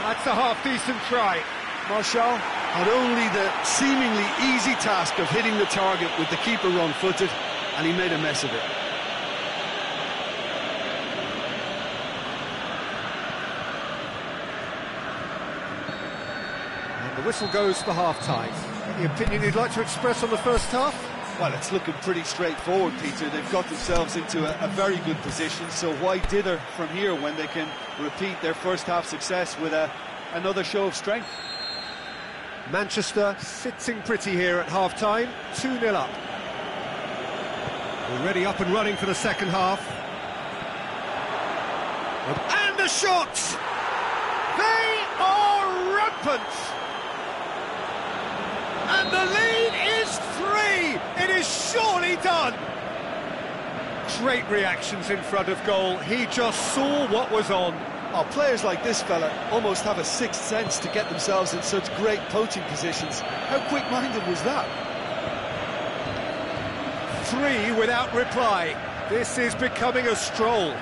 that's a half-decent try. Martial had only the seemingly easy task of hitting the target with the keeper wrong-footed, and he made a mess of it. And the whistle goes for half-time. Any opinion you'd like to express on the first half? Well, it's looking pretty straightforward, Peter. They've got themselves into a very good position, so why dither from here when they can repeat their first half success with another show of strength? Manchester sitting pretty here at half-time, 2-0 up. Already up and running for the second half. And the shot! They are rampant! And the lead is 3! It is surely done! Great reactions in front of goal. He just saw what was on. Oh, players like this fella almost have a sixth sense to get themselves in such great poaching positions. How quick-minded was that? 3 without reply. This is becoming a stroll.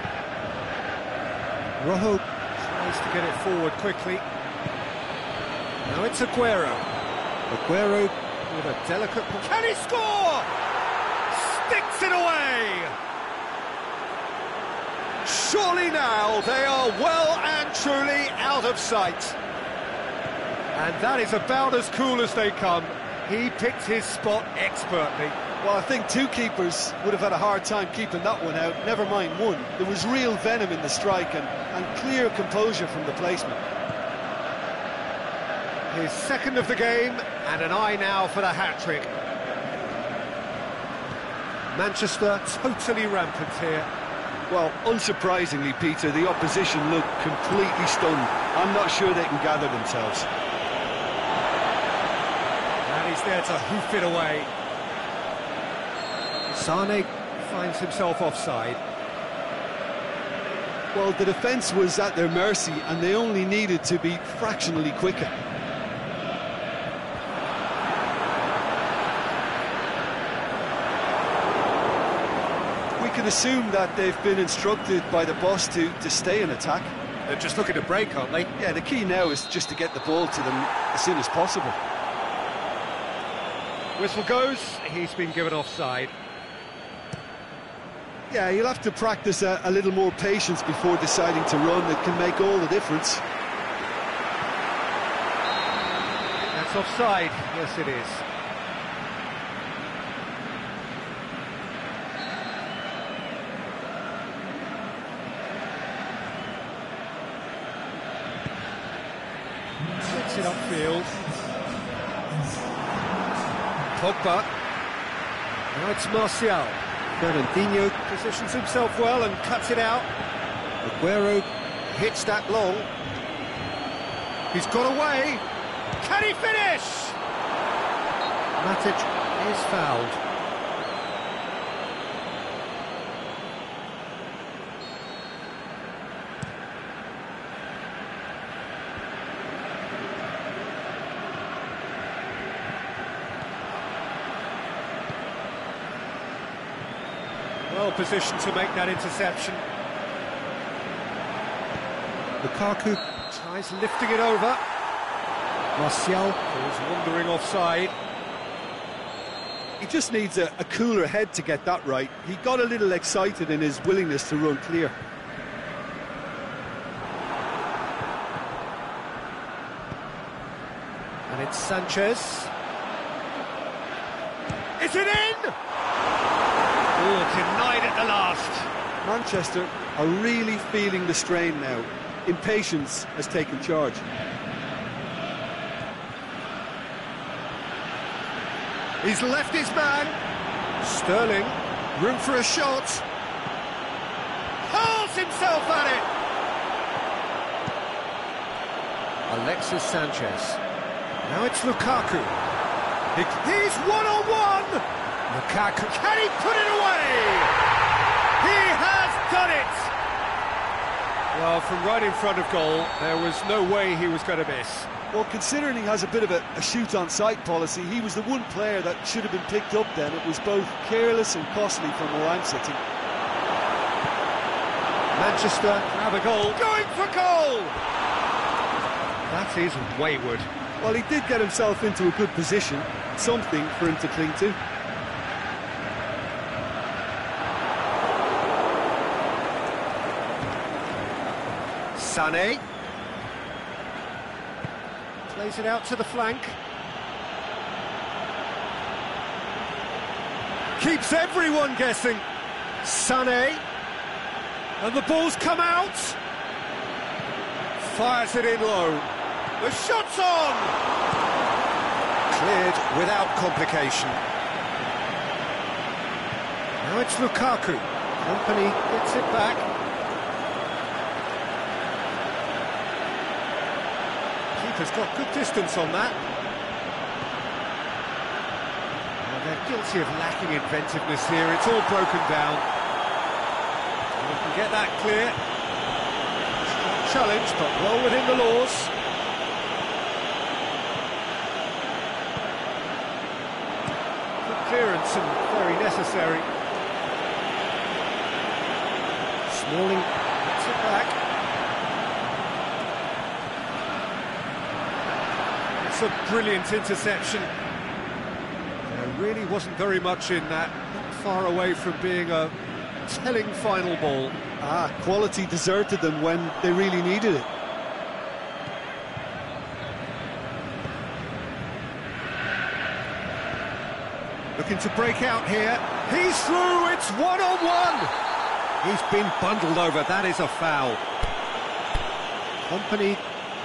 Rojo tries to get it forward quickly. Now it's Aguero. Aguero with a delicate... Can he score? Sticks it away! Surely now they are well and truly out of sight. And that is about as cool as they come. He picked his spot expertly. Well, I think two keepers would have had a hard time keeping that one out, never mind one. There was real venom in the strike and clear composure from the placement. His second of the game, and an eye now for the hat-trick. Manchester totally rampant here. Well, unsurprisingly, Peter, the opposition look completely stunned. I'm not sure they can gather themselves. And he's there to hoof it away. Sane finds himself offside. Well, the defence was at their mercy, and they only needed to be fractionally quicker. We can assume that they've been instructed by the boss to stay in attack. They're just looking to break, aren't they? Yeah, the key now is just to get the ball to them as soon as possible. Whistle goes, he's been given offside. Yeah, you'll have to practice a little more patience before deciding to run. It can make all the difference. That's offside, yes it is. Gets it upfield. Pogba. Now it's Martial. Fernandinho positions himself well and cuts it out. Aguero hits that long. He's got away. Can he finish? Matic is fouled. Well positioned to make that interception. Lukaku tries lifting it over. Martial falls wandering offside. He just needs a cooler head to get that right. He got a little excited in his willingness to run clear. And it's Sanchez. Is it in? Oh, denied at the last. Manchester are really feeling the strain now. Impatience has taken charge. He's left his man. Sterling, room for a shot. Hurls himself at it. Alexis Sanchez. Now it's Lukaku. He's one-on-one. Lukaku, can he put it away? He has done it. Well, from right in front of goal, there was no way he was going to miss. Well, considering he has a bit of a shoot-on-sight policy, he was the one player that should have been picked up then. It was both careless and costly from where I'm sitting. Manchester have a goal. Going for goal! That is wayward. Well, he did get himself into a good position. Something for him to cling to. Sané. Plays it out to the flank. Keeps everyone guessing. Sané. And the ball's come out. Fires it in low. The shot's on! Cleared without complication. Now it's Lukaku. Company gets it back. Keeper's got good distance on that. Well, they're guilty of lacking inventiveness here. It's all broken down. We can get that clear. Challenge, but well within the laws. Good clearance and very necessary. Smalling gets it back. It's a brilliant interception. There really wasn't very much in that. Not far away from being a telling final ball. Quality deserted them when they really needed it. Looking to break out here. He's through, it's one-on-one! He's been bundled over, that is a foul. Company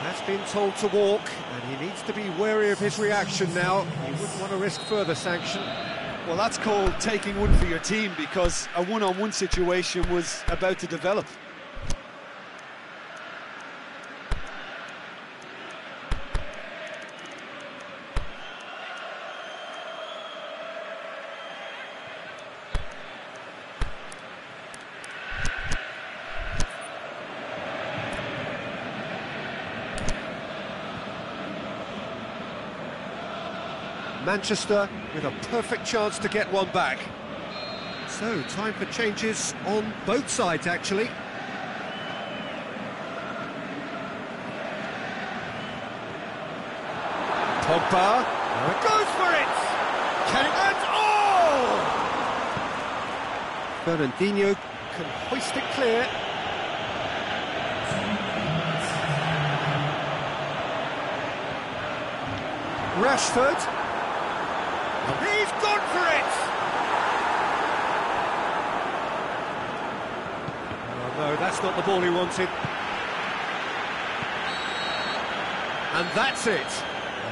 has been told to walk, and he needs to be wary of his reaction now. He wouldn't want to risk further sanction. Well, that's called taking one for your team, because a one-on-one situation was about to develop. Manchester with a perfect chance to get one back. So, time for changes on both sides, actually. Pogba, goes for it! Can it, and oh! Fernandinho can hoist it clear. Rashford. He's gone for it! Oh no, that's not the ball he wanted. And that's it.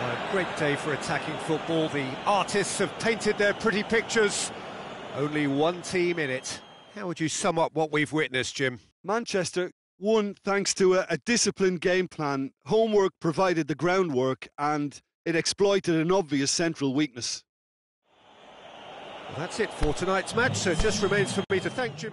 A great day for attacking football. The artists have painted their pretty pictures. Only one team in it. How would you sum up what we've witnessed, Jim? Manchester won thanks to a disciplined game plan. Homework provided the groundwork, and it exploited an obvious central weakness. Well, that's it for tonight's match, so it just remains for me to thank Jim.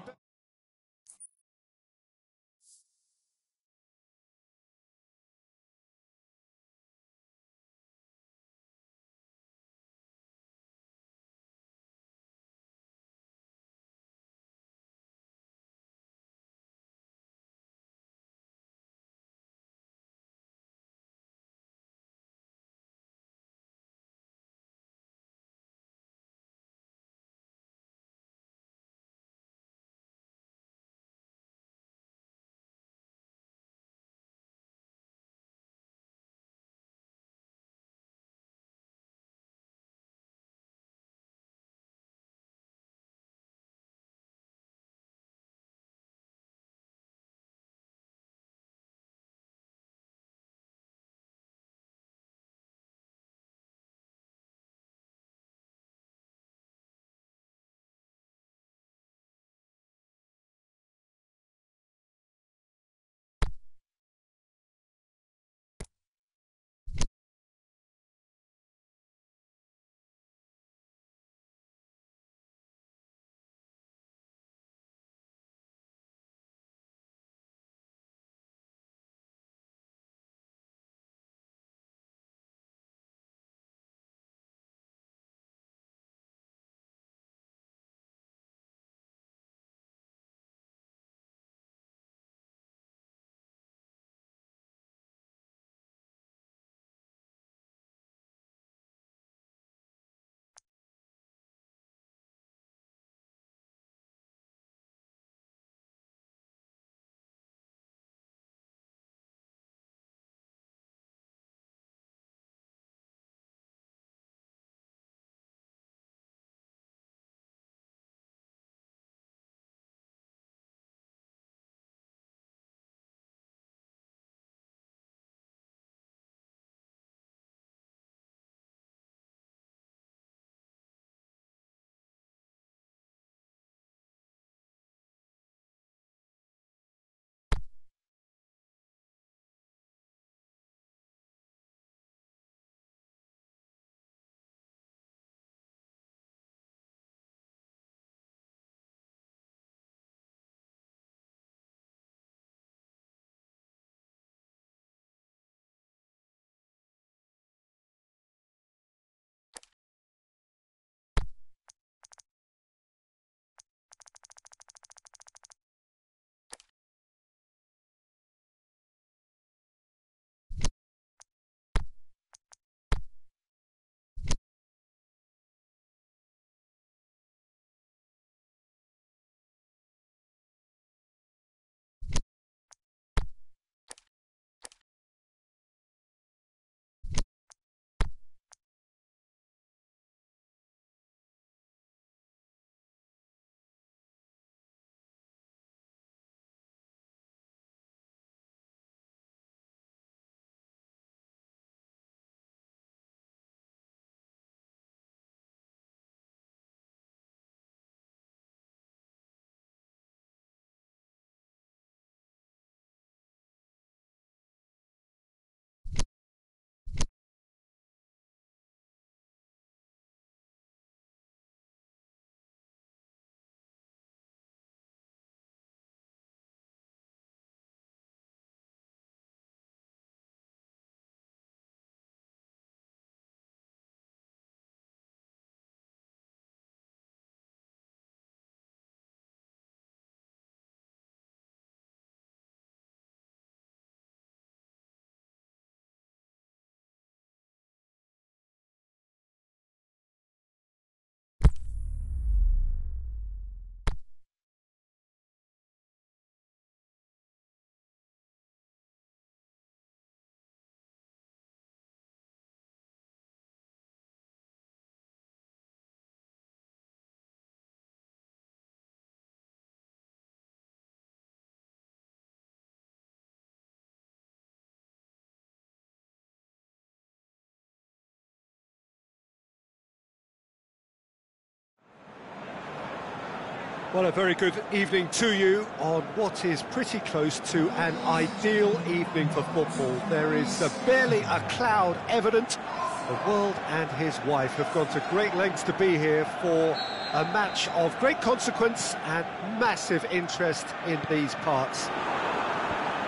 Well, a very good evening to you on what is pretty close to an ideal evening for football. There is barely a cloud evident. The world and his wife have gone to great lengths to be here for a match of great consequence and massive interest in these parts.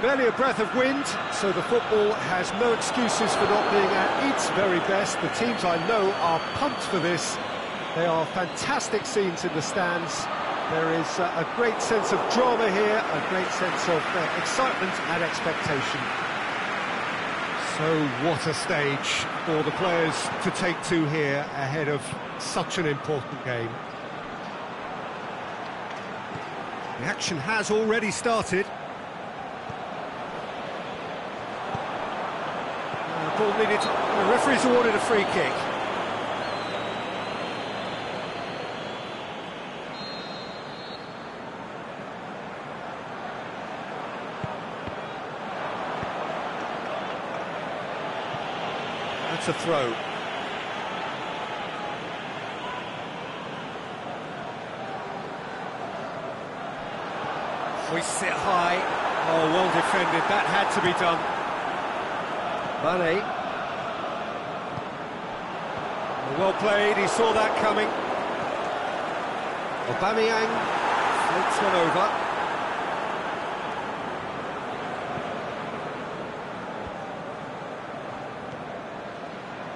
Barely a breath of wind, so the football has no excuses for not being at its very best. The teams I know are pumped for this. They are fantastic scenes in the stands. There is a great sense of drama here, a great sense of excitement and expectation. So what a stage for the players to take to here ahead of such an important game. The action has already started. Ball needed. The referee's awarded a free kick. That's a throw. Hoists it high. Oh, well defended. That had to be done. Mane. Well played, he saw that coming. Aubameyang floats one over.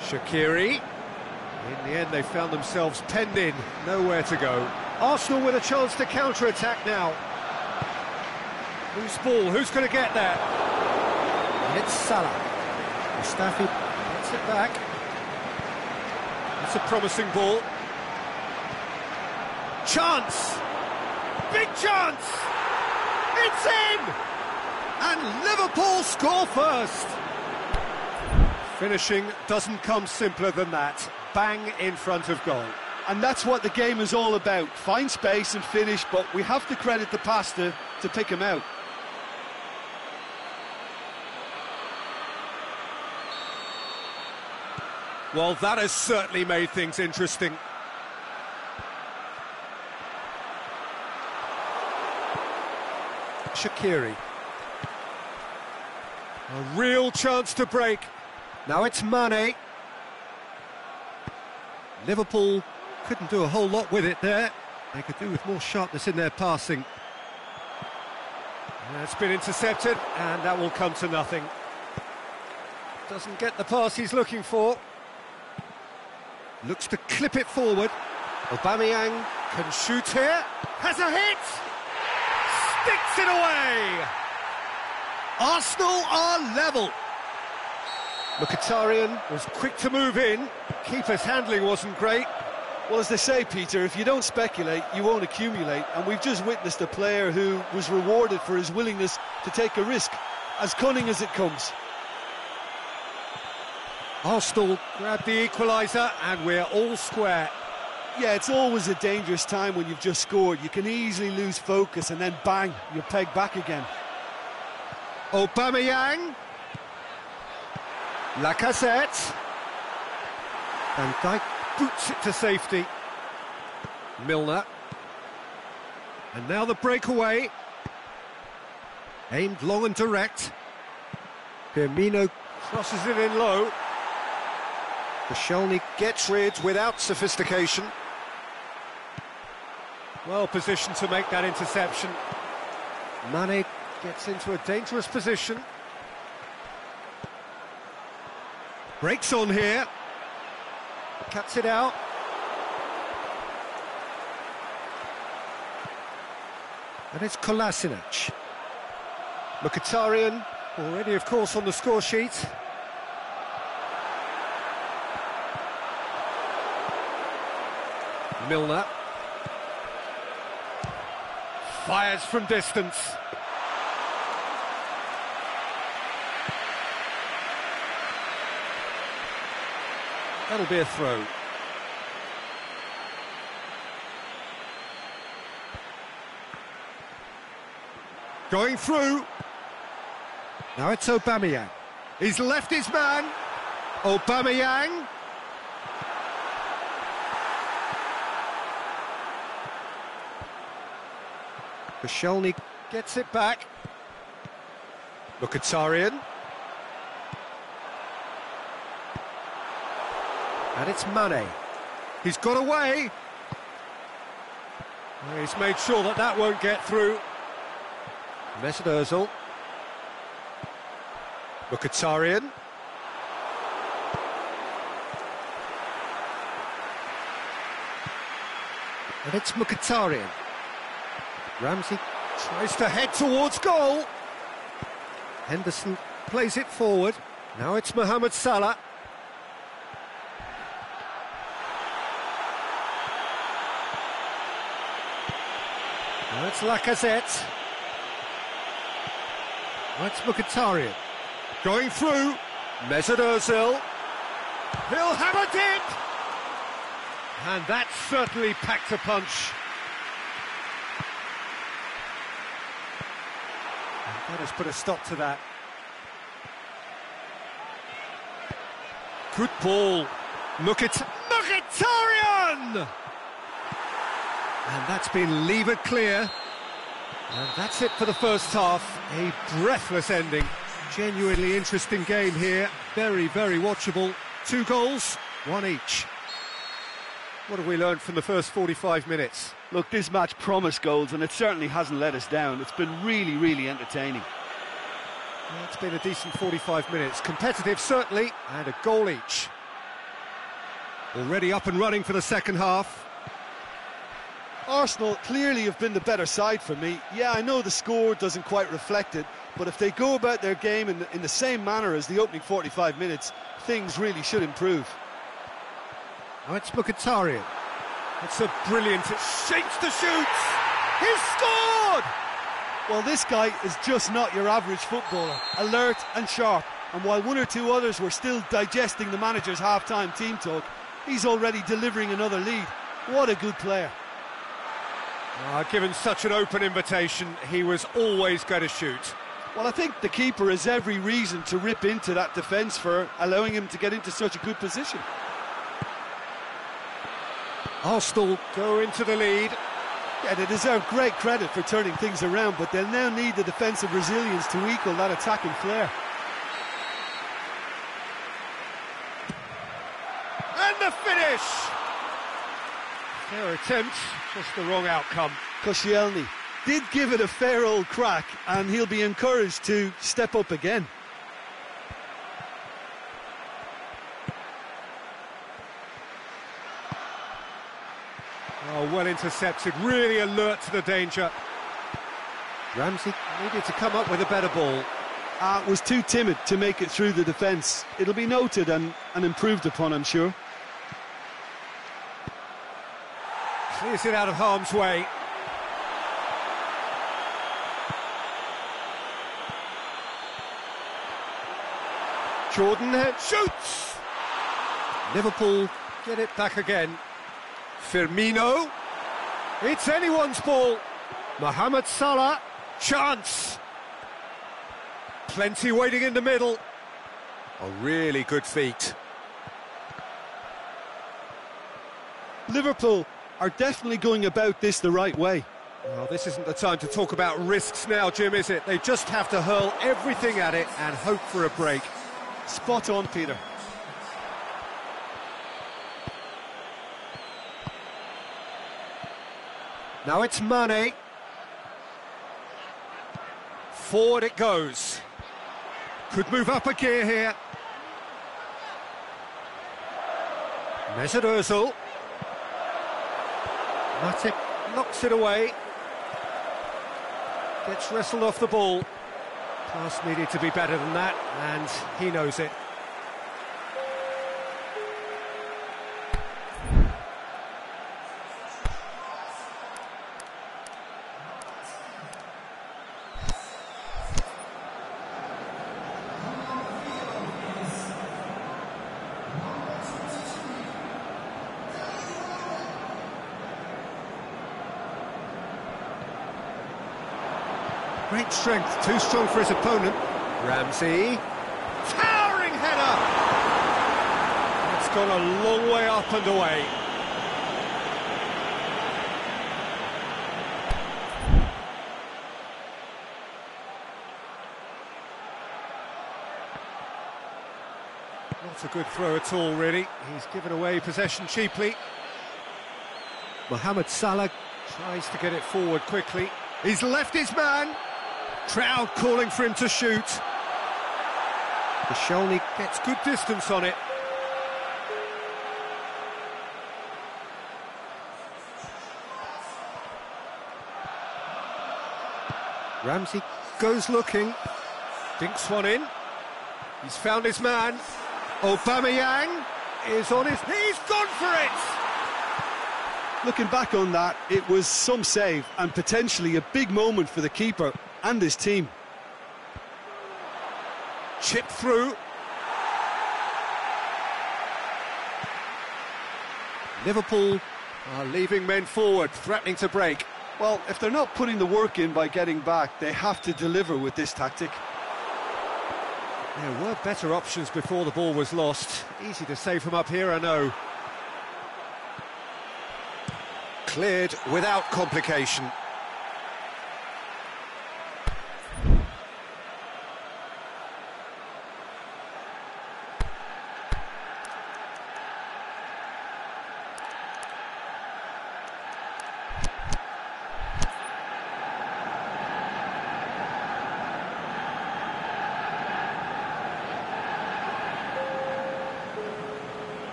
Shaqiri. In the end, they found themselves penned in, nowhere to go. Arsenal with a chance to counter-attack now. Loose ball, who's going to get there? And it's Salah. Mustafi gets it back. It's a promising ball. Chance! Big chance! It's in! And Liverpool score first! Finishing doesn't come simpler than that. Bang in front of goal. And that's what the game is all about. Find space and finish, but we have to credit the passer to pick him out. Well, that has certainly made things interesting. Shaqiri. A real chance to break. Now it's Mane. Liverpool couldn't do a whole lot with it there. They could do with more sharpness in their passing. That's been intercepted, and that will come to nothing. Doesn't get the pass he's looking for. Looks to clip it forward. Aubameyang can shoot here. Has a hit! Sticks it away! Arsenal are level. Mkhitaryan was quick to move in. Keeper's handling wasn't great. Well, as they say, Peter, if you don't speculate, you won't accumulate. And we've just witnessed a player who was rewarded for his willingness to take a risk, as cunning as it comes. Arsenal grab the equaliser and we're all square. Yeah, it's always a dangerous time when you've just scored. You can easily lose focus and then bang, you're pegged back again. Aubameyang. Lacazette. Van Dijk boots it to safety. Milner. And now the breakaway. Aimed long and direct. Firmino crosses it in low. Koscielny gets rid without sophistication. Well positioned to make that interception. Mane gets into a dangerous position. Breaks on here. Cuts it out. And it's Kolasinac. Mkhitaryan, already of course on the score sheet. Milner. Fires from distance. That'll be a throw. Going through. Now it's Aubameyang. He's left his man. Aubameyang. Koscielny gets it back. Mkhitaryan. And it's Mane. He's got away. He's made sure that that won't get through. Mesut Ozil. Mkhitaryan. And it's Mkhitaryan. Ramsey tries to head towards goal. Henderson plays it forward. Now it's Mohamed Salah. Now it's Lacazette. Now it's Mkhitaryan. Going through. Mesut Ozil. He'll hammer it! And that certainly packed a punch. That has put a stop to that. Good ball. Mkhitaryan! And that's been levered clear. And that's it for the first half. A breathless ending. Genuinely interesting game here. Very, very watchable. 2 goals, 1 each. What have we learned from the first 45 minutes? Look, this match promised goals, and it certainly hasn't let us down. It's been really, really entertaining. Well, it's been a decent 45 minutes. Competitive, certainly, and a goal each. Already up and running for the second half. Arsenal clearly have been the better side for me. Yeah, I know the score doesn't quite reflect it, but if they go about their game in the same manner as the opening 45 minutes, things really should improve. Now it's Mkhitaryan. It's a brilliant... It shapes the shoots! He's scored! Well, this guy is just not your average footballer. Alert and sharp. And while 1 or 2 others were still digesting the manager's half-time team talk, he's already delivering another lead. What a good player. Given such an open invitation, he was always going to shoot. Well, I think the keeper has every reason to rip into that defence for allowing him to get into such a good position. Arsenal go into the lead. Yeah, they deserve great credit for turning things around, but they'll now need the defensive resilience to equal that attacking flair. And the finish! Fair attempt, just the wrong outcome. Koscielny did give it a fair old crack, and he'll be encouraged to step up again. Oh, well intercepted, really alert to the danger. Ramsey needed to come up with a better ball. Was too timid to make it through the defence. It'll be noted and improved upon, I'm sure. Clears it out of harm's way. Jordan shoots! Liverpool get it back again. Firmino. It's anyone's ball. Mohamed Salah. Chance. Plenty waiting in the middle. A really good feat. Liverpool are definitely going about this the right way. Well, this isn't the time to talk about risks now, Jim, is it? They just have to hurl everything at it and hope for a break. Spot on, Peter. Now it's Mane. Forward it goes. Could move up a gear here. Mesut Ozil. Matic knocks it away. Gets wrestled off the ball. Pass needed to be better than that, and he knows it. Great strength, too strong for his opponent. Ramsey. Towering header! It's gone a long way up and away. Not a good throw at all, really. He's given away possession cheaply. Mohamed Salah tries to get it forward quickly. He's left his man. Crowd calling for him to shoot. Koscielny gets good distance on it. Ramsey goes looking. Dinks one in. He's found his man. Aubameyang is on his... He's gone for it! Looking back on that, it was some save and potentially a big moment for the keeper and his team. Chip through. Liverpool are leaving men forward, threatening to break. Well, if they're not putting the work in by getting back, they have to deliver with this tactic. There were better options before the ball was lost. Easy to save from up here, I know. Cleared without complication.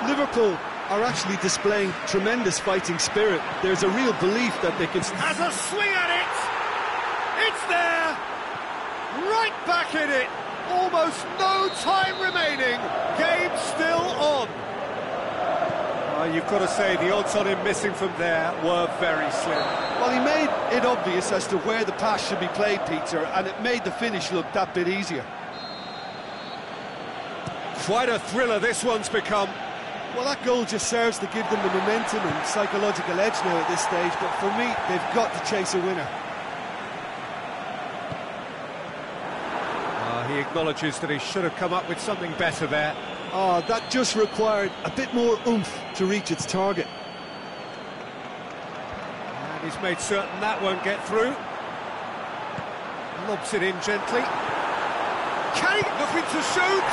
Liverpool are actually displaying tremendous fighting spirit. There's a real belief that they can... Has a swing at it! It's there! Right back in it! Almost no time remaining. Game still on. You've got to say, the odds on him missing from there were very slim. Well, he made it obvious as to where the pass should be played, Peter, and it made the finish look that bit easier. Quite a thriller this one's become. Well, that goal just serves to give them the momentum and psychological edge now at this stage, but for me, they've got to chase a winner. He acknowledges that he should have come up with something better there. That just required a bit more oomph to reach its target. And he's made certain that won't get through. Lobs it in gently. Kane looking to shoot!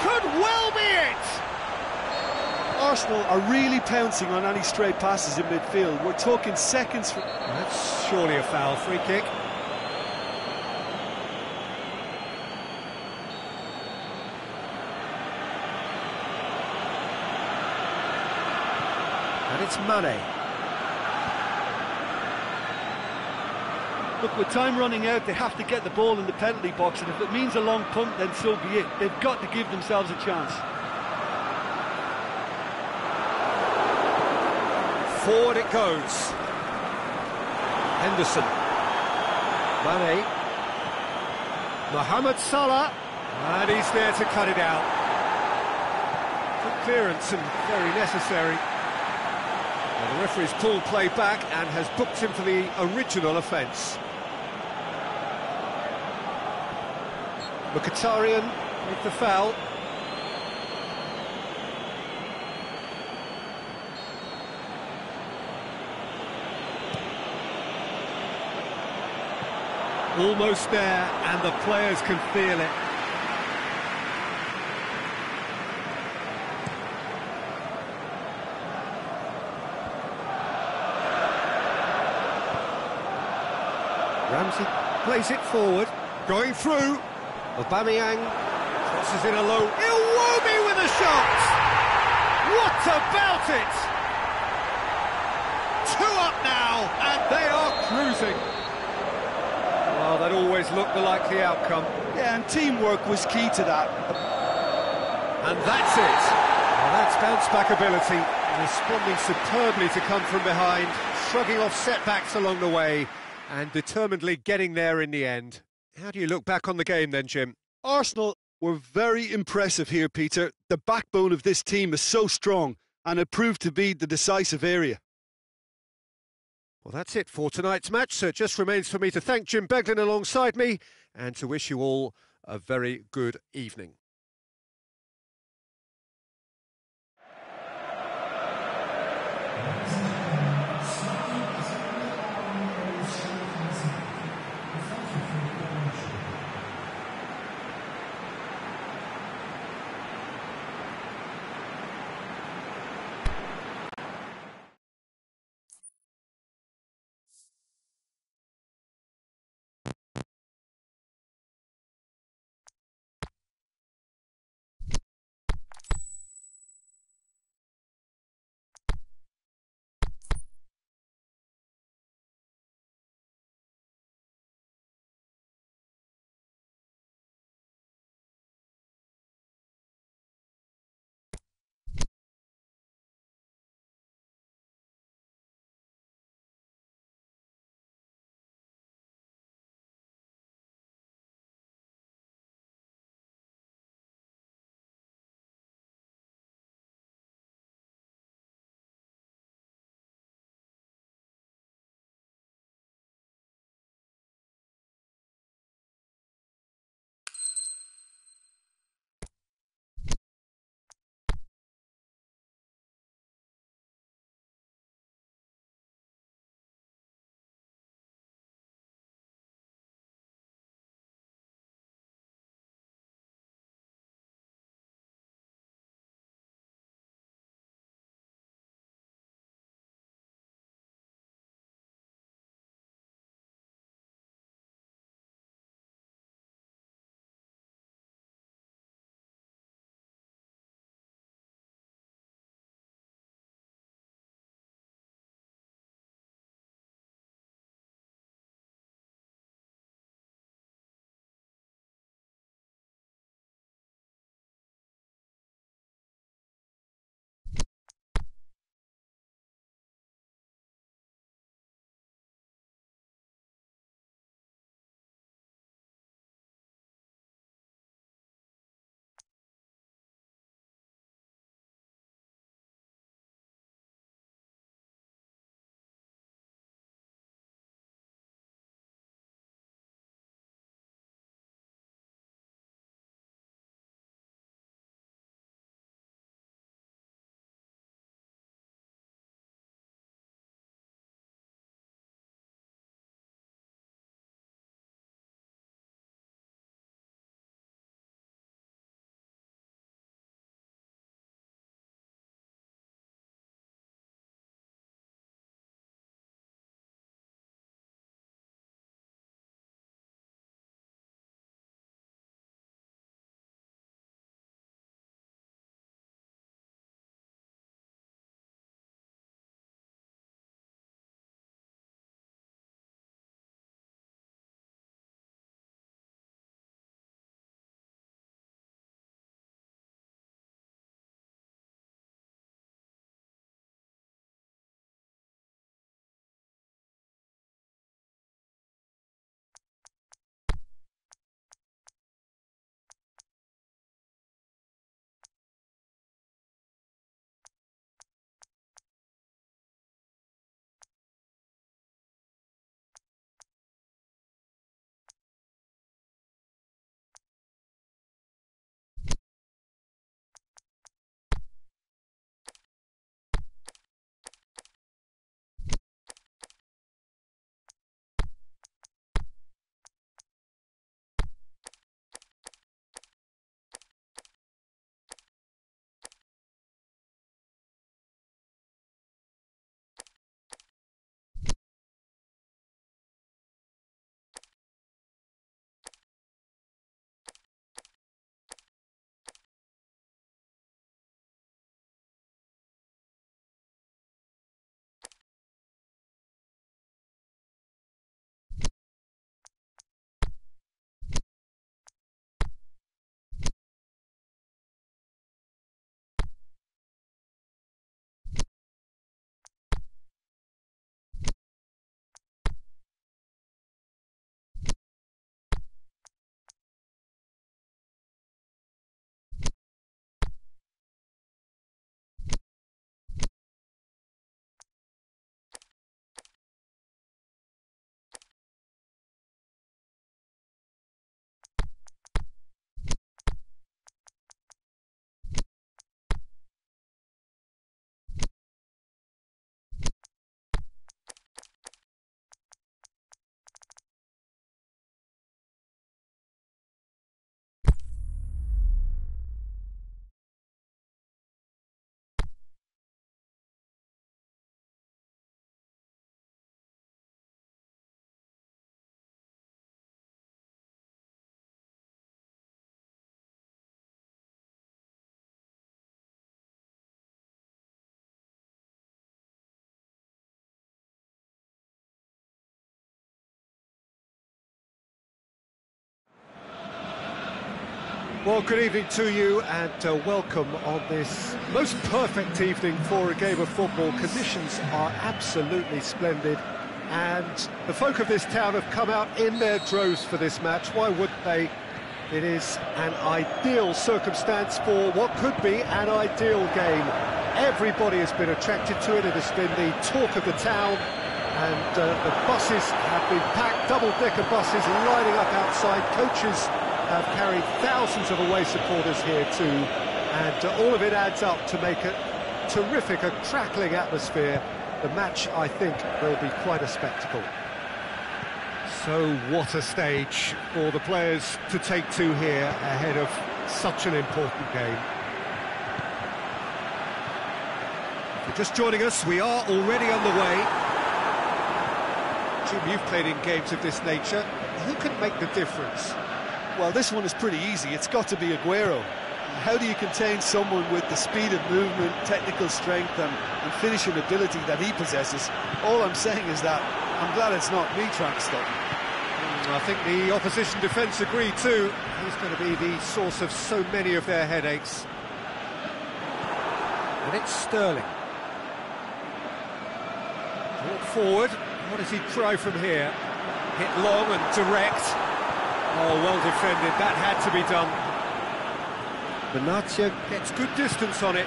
Could well be it! Arsenal are really pouncing on any stray passes in midfield. We're talking seconds from... That's surely a foul. Free kick. And it's Mane. Look, with time running out, they have to get the ball in the penalty box, and if it means a long punt, then so be it. They've got to give themselves a chance. Forward it goes. Henderson. Mane. Mohamed Salah. And he's there to cut it out. Good clearance and very necessary. Well, the referee's pulled play back and has booked him for the original offence. Mkhitaryan with the foul. Almost there, and the players can feel it. Ramsey plays it forward, going through. Aubameyang crosses in a low. Iwobi with a shot! What about it? 2 up now, and they are cruising. Well, that always looked the likely outcome. Yeah, and teamwork was key to that. And that's it. Well, that's bounce-back ability, responding superbly to come from behind, shrugging off setbacks along the way, and determinedly getting there in the end. How do you look back on the game then, Jim? Arsenal were very impressive here, Peter. The backbone of this team is so strong, and it proved to be the decisive area. Well, that's it for tonight's match, so it just remains for me to thank Jim Beglin alongside me and to wish you all a very good evening. Well, good evening to you and welcome on this most perfect evening for a game of football. Conditions are absolutely splendid and the folk of this town have come out in their droves for this match. Why wouldn't they? It is an ideal circumstance for what could be an ideal game. Everybody has been attracted to it. It has been the talk of the town, and the buses have been packed, double-decker buses lining up outside. Coaches have carried thousands of away supporters here too, and all of it adds up to make a terrific, a crackling atmosphere. The match, I think, will be quite a spectacle. So what a stage for the players to take to here ahead of such an important game. If you're just joining us, we are already on the way. Jim, you've played in games of this nature. Who can make the difference? Well, this one is pretty easy. It's got to be Aguero. How do you contain someone with the speed of movement, technical strength and finishing ability that he possesses? All I'm saying is that I'm glad it's not me trying to stop him. I think the opposition defence agree too. He's going to be the source of so many of their headaches. And it's Sterling. Brought forward. What does he try from here? Hit long and direct. Oh, well defended. That had to be done. Benatia gets good distance on it.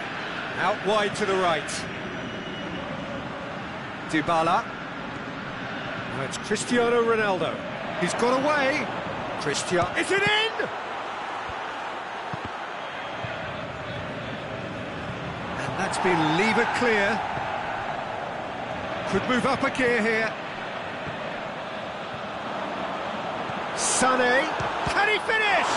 Out wide to the right. Dybala. Now it's Cristiano Ronaldo. He's got away. Cristiano. Is it in? And that's been levered clear. Could move up a gear here. Sané. Can he finish?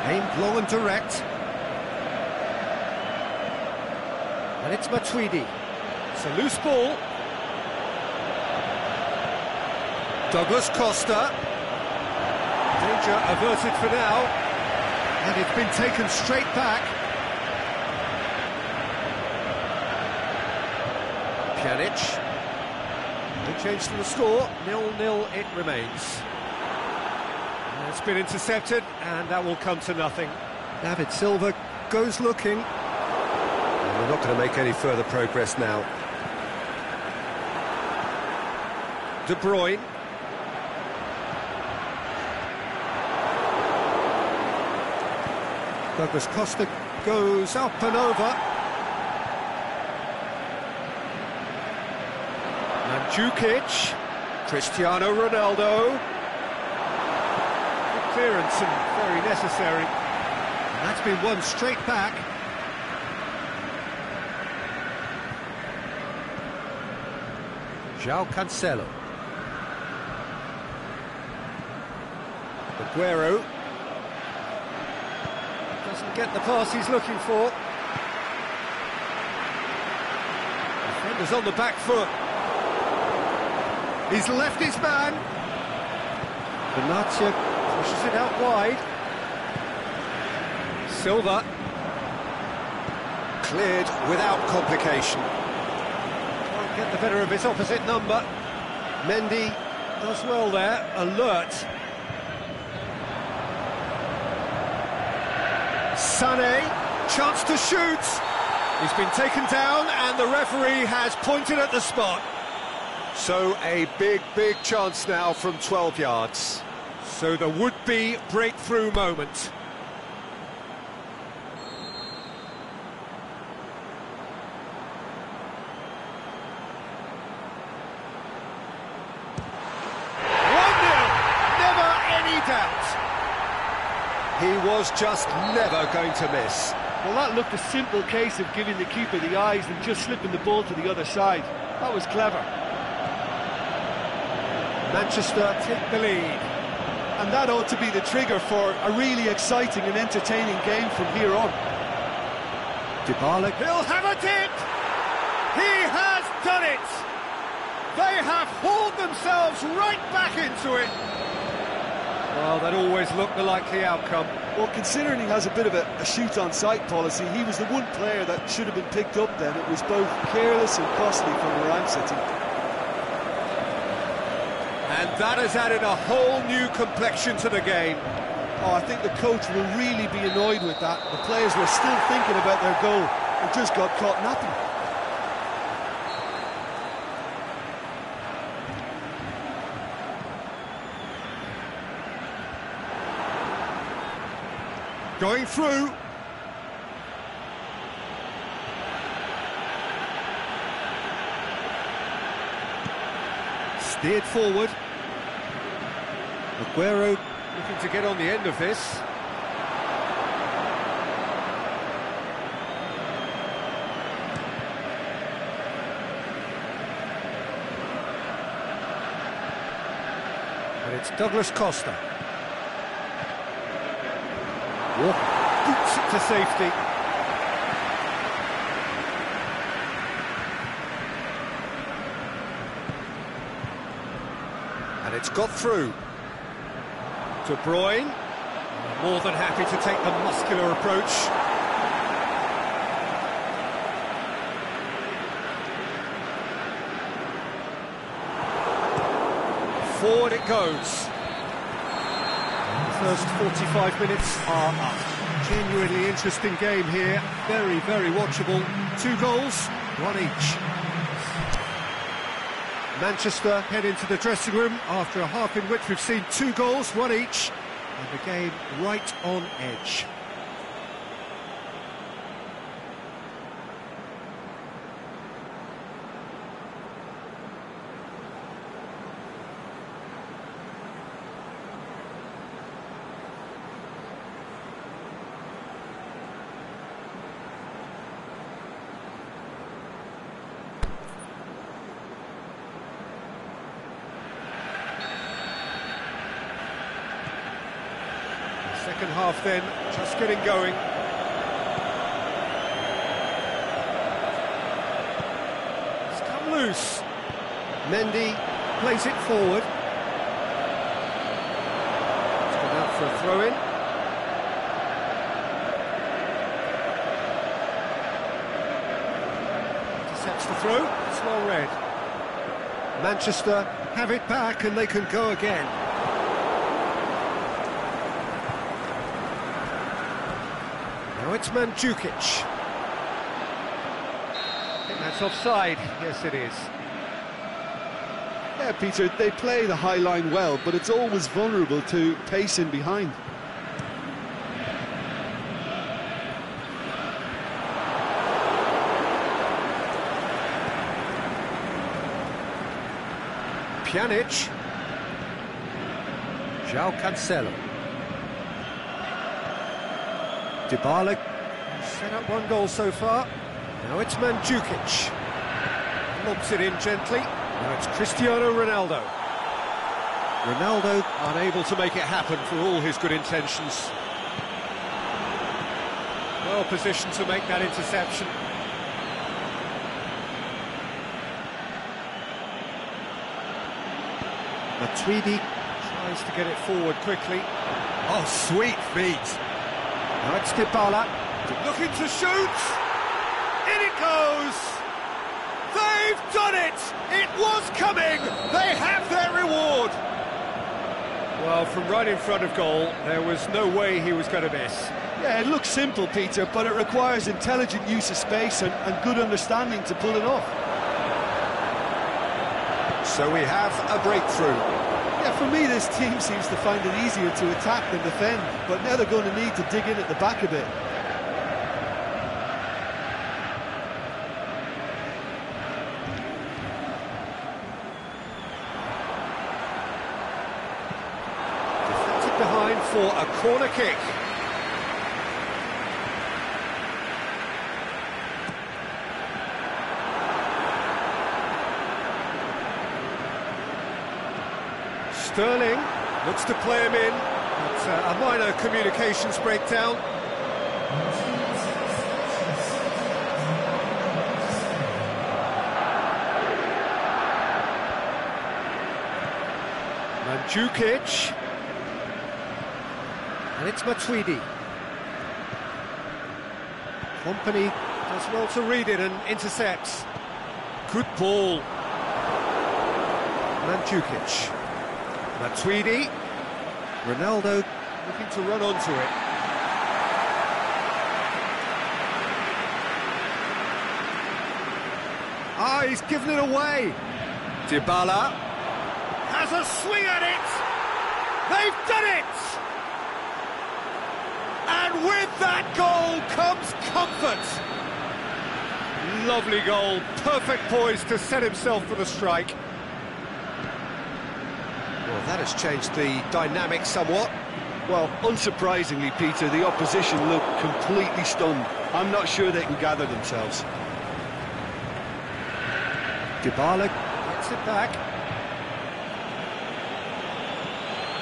Aimed long and direct. And it's Matuidi. It's a loose ball. Douglas Costa. Danger averted for now. And it's been taken straight back. Pjanic. No change to the score. 0-0 it remains. And it's been intercepted, and that will come to nothing. David Silva goes looking. And we're not going to make any further progress now. De Bruyne. Douglas Costa goes up and over. Mandzukic. Cristiano Ronaldo. Good clearance and very necessary. And that's been won straight back. João Cancelo. Aguero. Doesn't get the pass he's looking for. Defender's on the back foot. He's left his man. Benatia pushes it out wide. Silva. Cleared without complication. Can't get the better of his opposite number. Mendy does well there. Alert. Sané, chance to shoot. He's been taken down and the referee has pointed at the spot. So a big chance now from 12 yards. So the would-be breakthrough moment. He was just never going to miss. Well, that looked a simple case of giving the keeper the eyes and just slipping the ball to the other side. That was clever. Manchester take the lead. And that ought to be the trigger for a really exciting and entertaining game from here on. Dybala. He'll have a dip! He has done it! They have hauled themselves right back into it. Well, that always looked the likely outcome. Well, considering he has a bit of a shoot-on-sight policy, he was the one player that should have been picked up then. It was both careless and costly from where I'm sitting. And that has added a whole new complexion to the game. Oh, I think the coach will really be annoyed with that. The players were still thinking about their goal and just got caught napping. Going through. Steered forward. Aguero looking to get on the end of this. And it's Douglas Costa. Boots it to safety. And it's got through. De Bruyne, more than happy to take the muscular approach. Forward it goes. The first 45 minutes are up. Genuinely interesting game here. Very, very watchable. 2 goals, 1 each. Manchester head into the dressing room after a half in which we've seen 2 goals, 1 each, and the game right on edge. Second half then, just getting going. It's come loose. Mendy plays it forward. It's gone out for a throw-in. Intercepts the throw, it's well read. Manchester have it back and they can go again. Now it's Mandzukic. I think that's offside. Yes, it is. Yeah, Peter, they play the high line well, but it's always vulnerable to pace in behind. Pjanic. João Cancelo. Dybala set up 1 goal so far. Now it's Mandzukic. Lobs it in gently. Now it's Cristiano Ronaldo. Ronaldo unable to make it happen for all his good intentions. Well positioned to make that interception. Matuidi tries to get it forward quickly. Oh, sweet feet. Now it's Dybala, looking to shoot, in it goes! They've done it! It was coming! They have their reward! Well, from right in front of goal, there was no way he was going to miss. Yeah, it looks simple, Peter, but it requires intelligent use of space and good understanding to pull it off. So we have a breakthrough. Yeah, for me, this team seems to find it easier to attack than defend, but now they're going to need to dig in at the back a bit. Deflected behind for a corner kick. Sterling looks to play him in, but a minor communications breakdown. Mandzukic, and it's Matuidi. Company does well to read it and intercepts. Good ball. Mandzukic. Matuidi. Ronaldo looking to run onto it. Ah, he's given it away. Dybala has a swing at it. They've done it. And with that goal comes comfort. Lovely goal, perfect poise to set himself for the strike. Well, that has changed the dynamic somewhat. Well, unsurprisingly, Peter, the opposition look completely stunned. I'm not sure they can gather themselves. Dybala gets it back.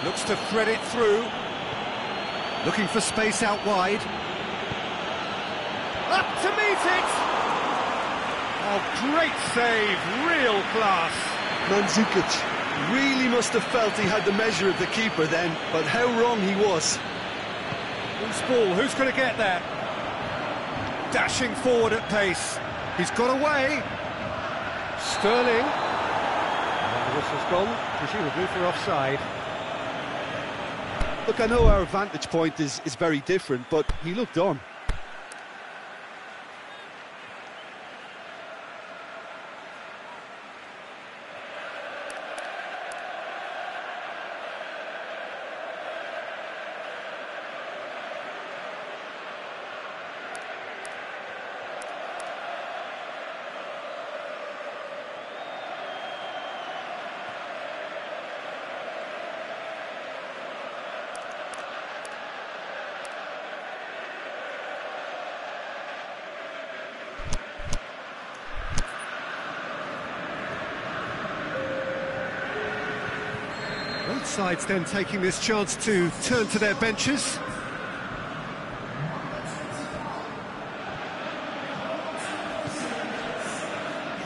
Looks to thread it through. Looking for space out wide. Up to meet it! Oh, great save, real class. Mandzukic really must have felt he had the measure of the keeper then, but how wrong he was. Loose ball, who's going to get that? Dashing forward at pace. He's got away. Sterling. And the whistle's gone, presumably for offside. Look, I know our vantage point is very different, but he looked on. Both sides then taking this chance to turn to their benches.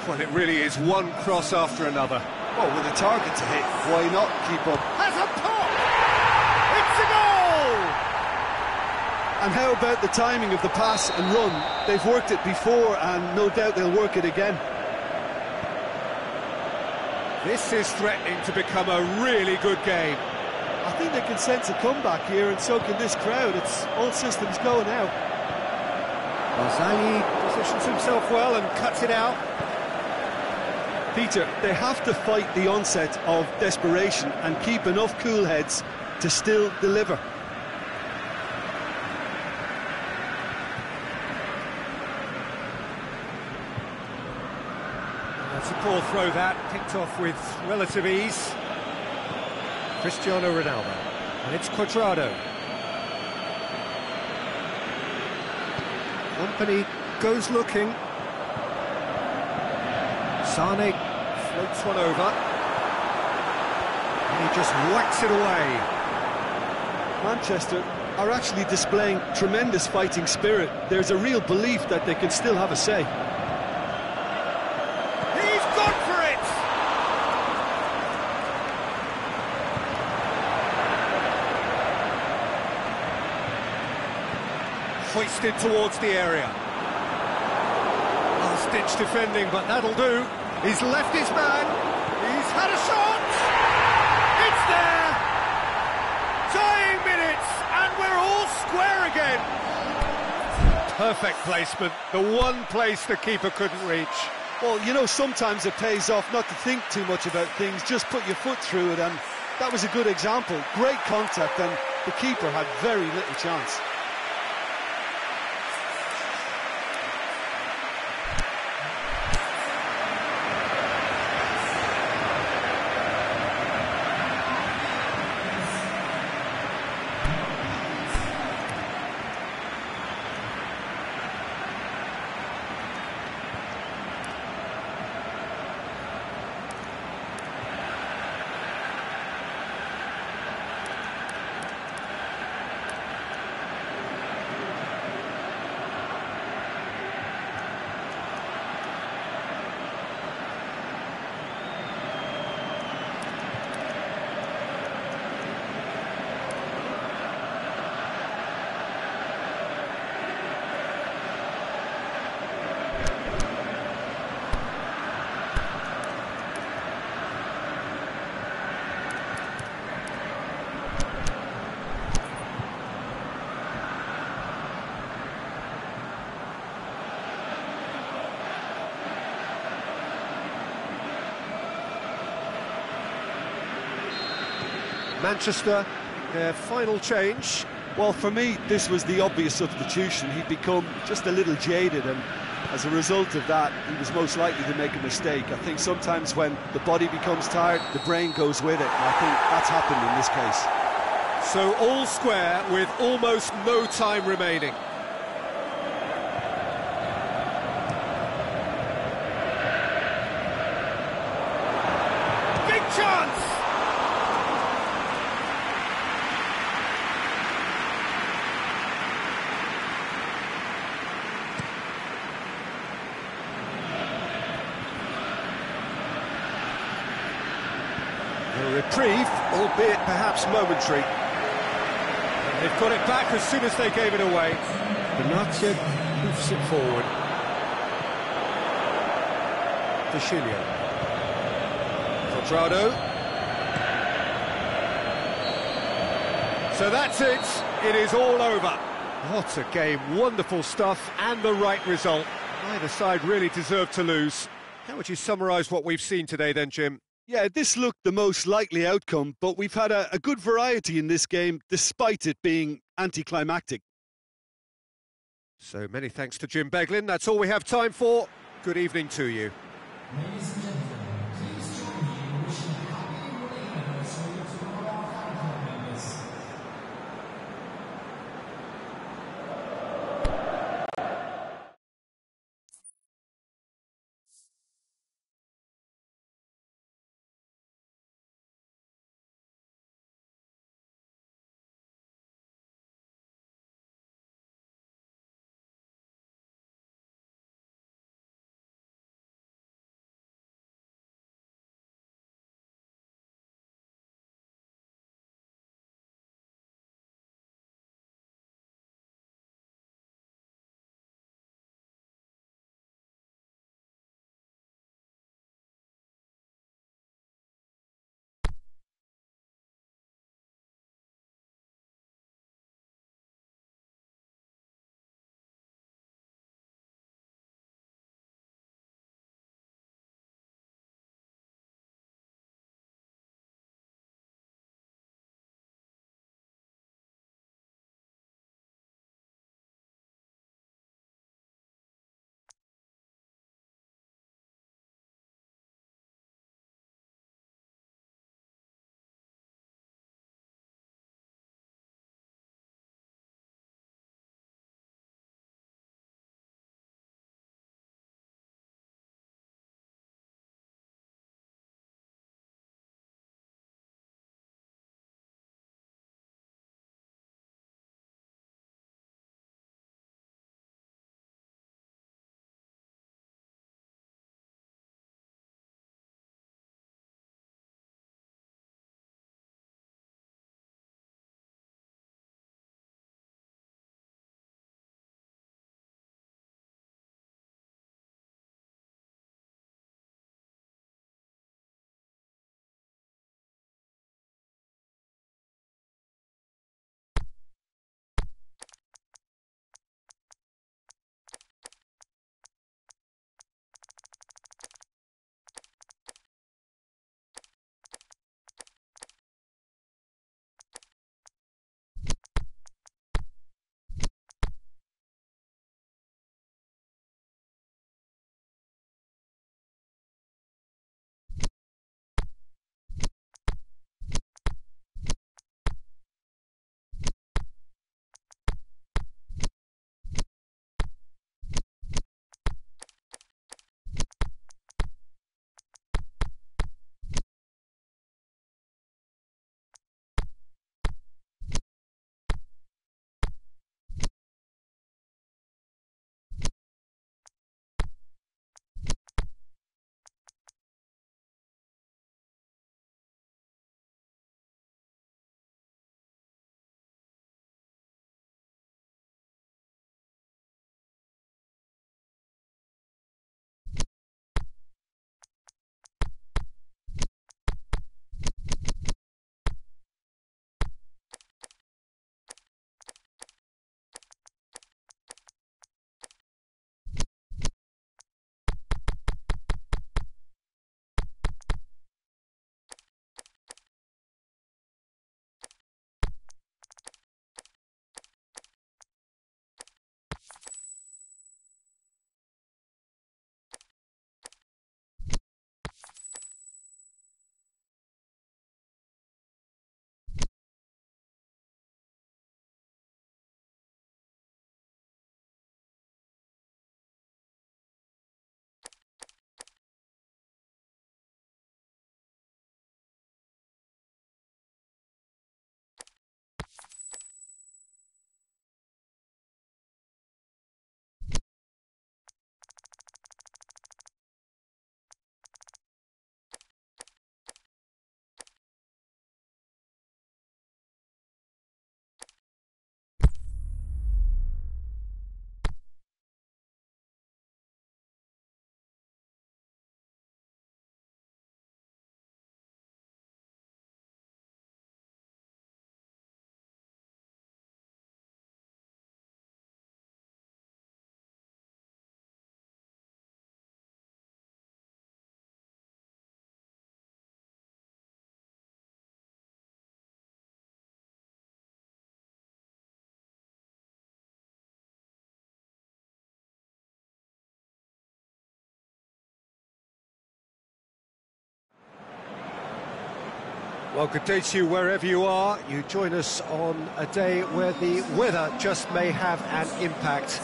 Well, it really is one cross after another. Well, with a target to hit, why not keep up? Has a pop! It's a goal! And how about the timing of the pass and run? They've worked it before, and no doubt they'll work it again. This is threatening to become a really good game. I think they can sense a comeback here, and so can this crowd. It's all systems go now. Barzagli positions himself well and cuts it out. Peter, they have to fight the onset of desperation and keep enough cool heads to still deliver. That's a poor throw that, picked off with relative ease. Cristiano Ronaldo, and it's Cuadrado. Company goes looking. Sane floats one over. And he just whacks it away. Manchester are actually displaying tremendous fighting spirit. There's a real belief that they can still have a say. He's gone for it! Hoisted towards the area. Last-ditch defending, but that'll do. He's left his man. He's had a shot. It's there. Dying minutes, and we're all square again. Perfect placement. The one place the keeper couldn't reach. Well, you know, sometimes it pays off not to think too much about things, just put your foot through it, and that was a good example. Great contact, and the keeper had very little chance. Manchester, their final change. Well, for me, this was the obvious substitution. He'd become just a little jaded, and as a result of that, he was most likely to make a mistake. I think sometimes when the body becomes tired, the brain goes with it, and I think that's happened in this case. So all square with almost no time remaining. Big chance! A reprieve, albeit perhaps momentary. And they've got it back as soon as they gave it away. Benatia hoofs it forward. Vecchilio. Quadrado. So that's it. It is all over. What a game. Wonderful stuff and the right result. Neither side really deserved to lose. How would you summarise what we've seen today then, Jim? Yeah, this looked the most likely outcome, but we've had a good variety in this game, despite it being anticlimactic. So many thanks to Jim Beglin. That's all we have time for. Good evening to you. Ladies and gentlemen. Well, good day to you wherever you are. You join us on a day where the weather just may have an impact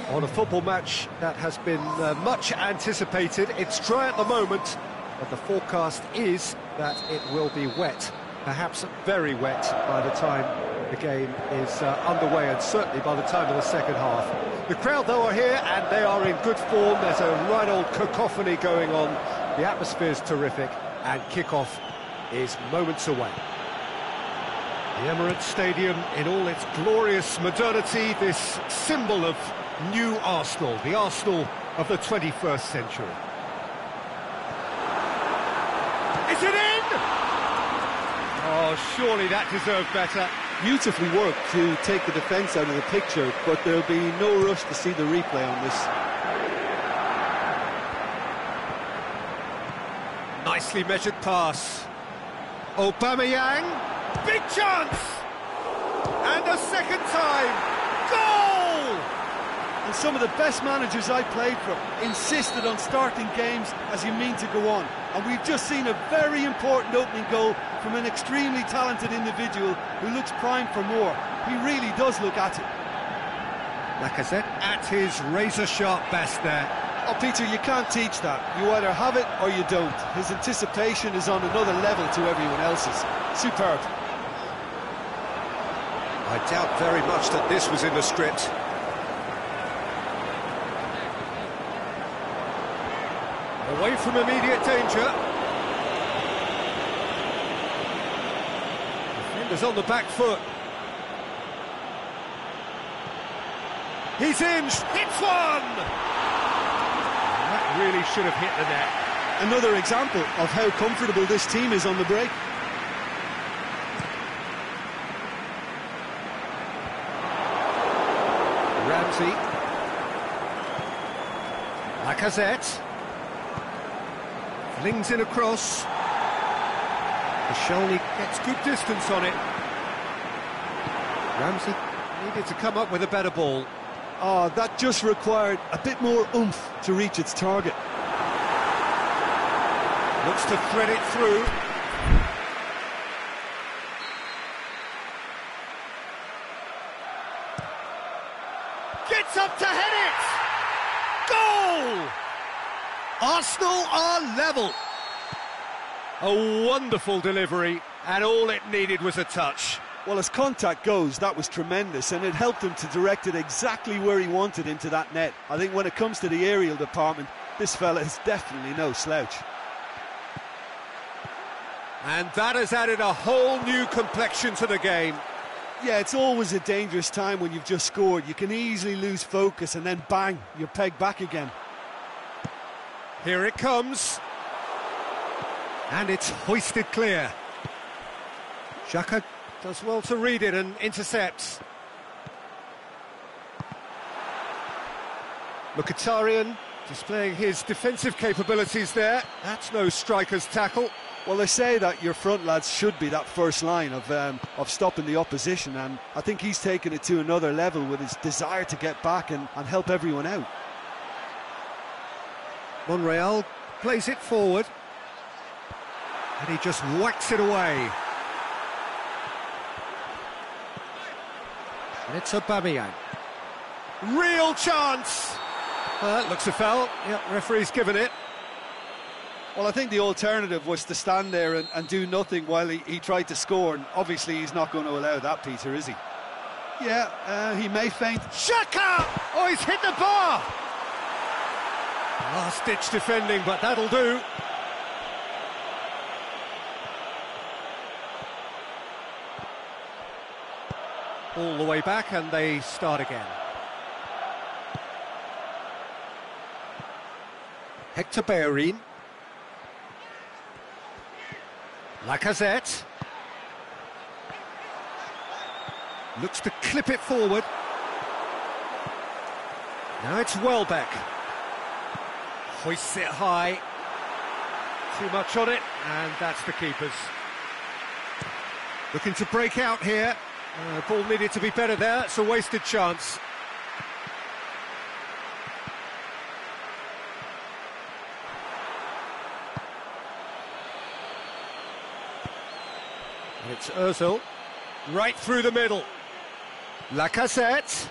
on a football match that has been much anticipated. It's dry at the moment, but the forecast is that it will be wet, perhaps very wet by the time the game is underway, and certainly by the time of the second half. The crowd, though, are here and they are in good form. There's a right old cacophony going on. The atmosphere's terrific, and kick-off is moments away. The Emirates Stadium in all its glorious modernity, this symbol of new Arsenal, the Arsenal of the 21st century. Is it in? Oh, surely that deserved better. Beautifully worked to take the defence out of the picture, but there'll be no rush to see the replay on this. Nicely measured pass. Aubameyang, big chance! And a second time, goal! And some of the best managers I played for insisted on starting games as you mean to go on. And we've just seen a very important opening goal from an extremely talented individual who looks primed for more. He really does look at it. Lacazette at his razor-sharp best there. Oh, Peter, you can't teach that. You either have it or you don't. His anticipation is on another level to everyone else's. Superb. I doubt very much that this was in the script. Away from immediate danger. Defender's on the back foot. He's in, hits one! That really should have hit the net. Another example of how comfortable this team is on the break. Ramsey. Lacazette. Flings in across. Koscielny gets good distance on it. Ramsey needed to come up with a better ball. Oh, that just required a bit more oomph to reach its target. Looks to thread it through. Gets up to head it! Goal! Arsenal are level. A wonderful delivery, and all it needed was a touch. Well, as contact goes, that was tremendous, and it helped him to direct it exactly where he wanted into that net. I think when it comes to the aerial department, this fella is definitely no slouch. And that has added a whole new complexion to the game. Yeah, it's always a dangerous time when you've just scored. You can easily lose focus, and then bang, you're pegged back again. Here it comes. And it's hoisted clear. Xhaka does well to read it and intercepts. Mkhitaryan displaying his defensive capabilities there. That's no striker's tackle. Well, they say that your front lads should be that first line of stopping the opposition, and I think he's taken it to another level with his desire to get back and help everyone out. Monreal plays it forward. And he just whacks it away. And it's Aubameyang. Real chance! Looks a foul. Yep, referee's given it. Well, I think the alternative was to stand there and do nothing while he tried to score, and obviously he's not going to allow that, Peter, is he? Yeah, he may feint. Xhaka! Oh, he's hit the bar! Last-ditch defending, but that'll do. All the way back, and they start again. Hector Bellerin. Lacazette. Looks to clip it forward. Now it's Welbeck. Hoists it high. Too much on it, and that's the keeper's. Looking to break out here. Ball needed to be better there. It's a wasted chance. It's Ozil, right through the middle. Lacazette.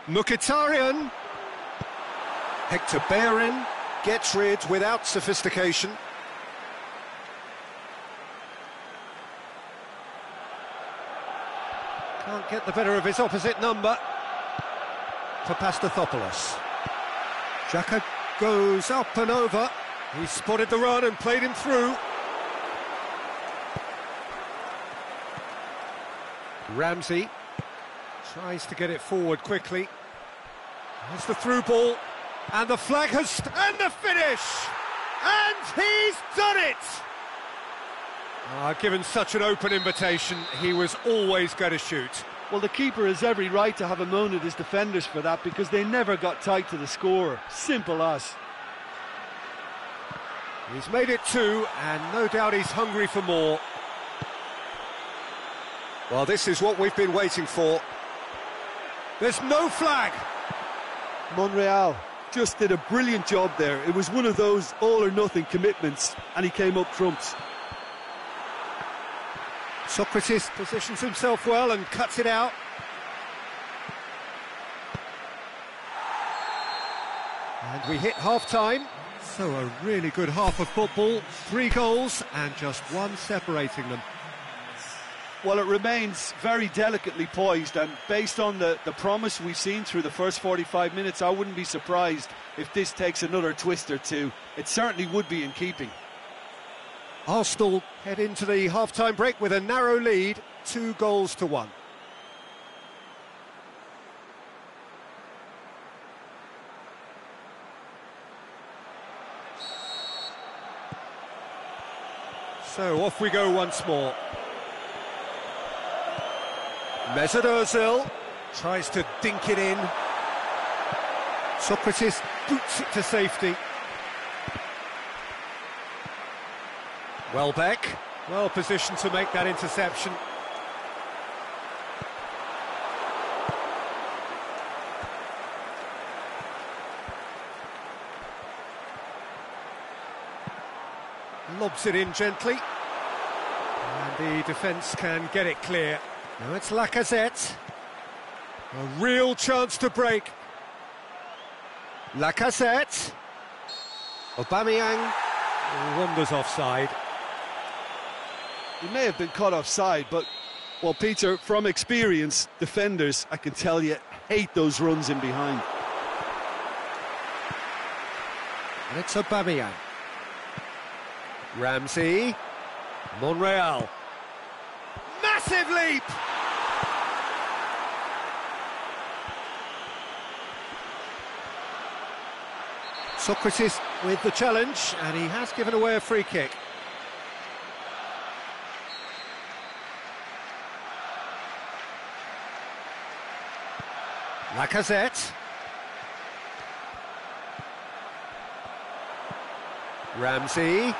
Mkhitaryan. Hector Bellerin gets rid without sophistication. Can't get the better of his opposite number. Papastathopoulos. Xhaka goes up and over. He spotted the run and played him through. Ramsey tries to get it forward quickly. There's the through ball, and the flag has... and the finish! And he's done it! Given such an open invitation, he was always going to shoot. Well, the keeper has every right to have a moan at his defenders for that, because they never got tight to the scorer. Simple as. He's made it 2, and no doubt he's hungry for more. Well, this is what we've been waiting for. There's no flag. Monreal just did a brilliant job there. It was one of those all-or-nothing commitments, and he came up trumps. Socrates positions himself well and cuts it out. And we hit half-time. So a really good half of football. 3 goals and just 1 separating them. Well, it remains very delicately poised, and based on the promise we've seen through the first 45 minutes, I wouldn't be surprised if this takes another twist or two. It certainly would be in keeping. Arsenal head into the half-time break with a narrow lead, 2-1. So off we go once more. Mesut Ozil tries to dink it in. Socrates boots it to safety. Welbeck, well positioned to make that interception. Lobs it in gently. And the defence can get it clear. Now it's Lacazette. A real chance to break. Lacazette. Aubameyang wanders offside. He may have been caught offside, but, well, Peter, from experience, defenders, I can tell you, hate those runs in behind. And it's Aubameyang. Ramsey. Monreal. Massive leap! Socrates with the challenge, and he has given away a free kick. Lacazette. Ramsey.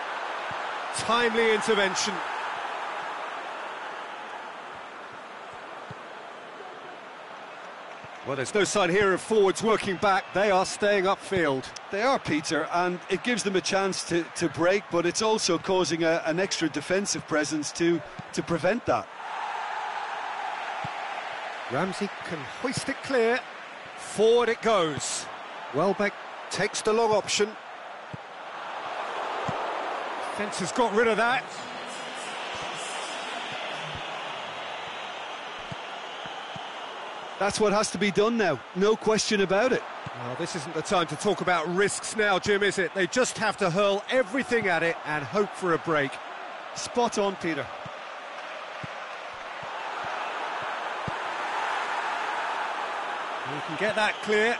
Timely intervention. Well, there's no sign here of forwards working back. They are staying upfield. They are, Peter, and it gives them a chance to break, but it's also causing an extra defensive presence to prevent that. Ramsey can hoist it clear. Forward it goes. Welbeck takes the long option. Fence has got rid of that. That's what has to be done now, no question about it. Well, this isn't the time to talk about risks now, Jim, is it? They just have to hurl everything at it and hope for a break. Spot on, Peter. You can get that clear.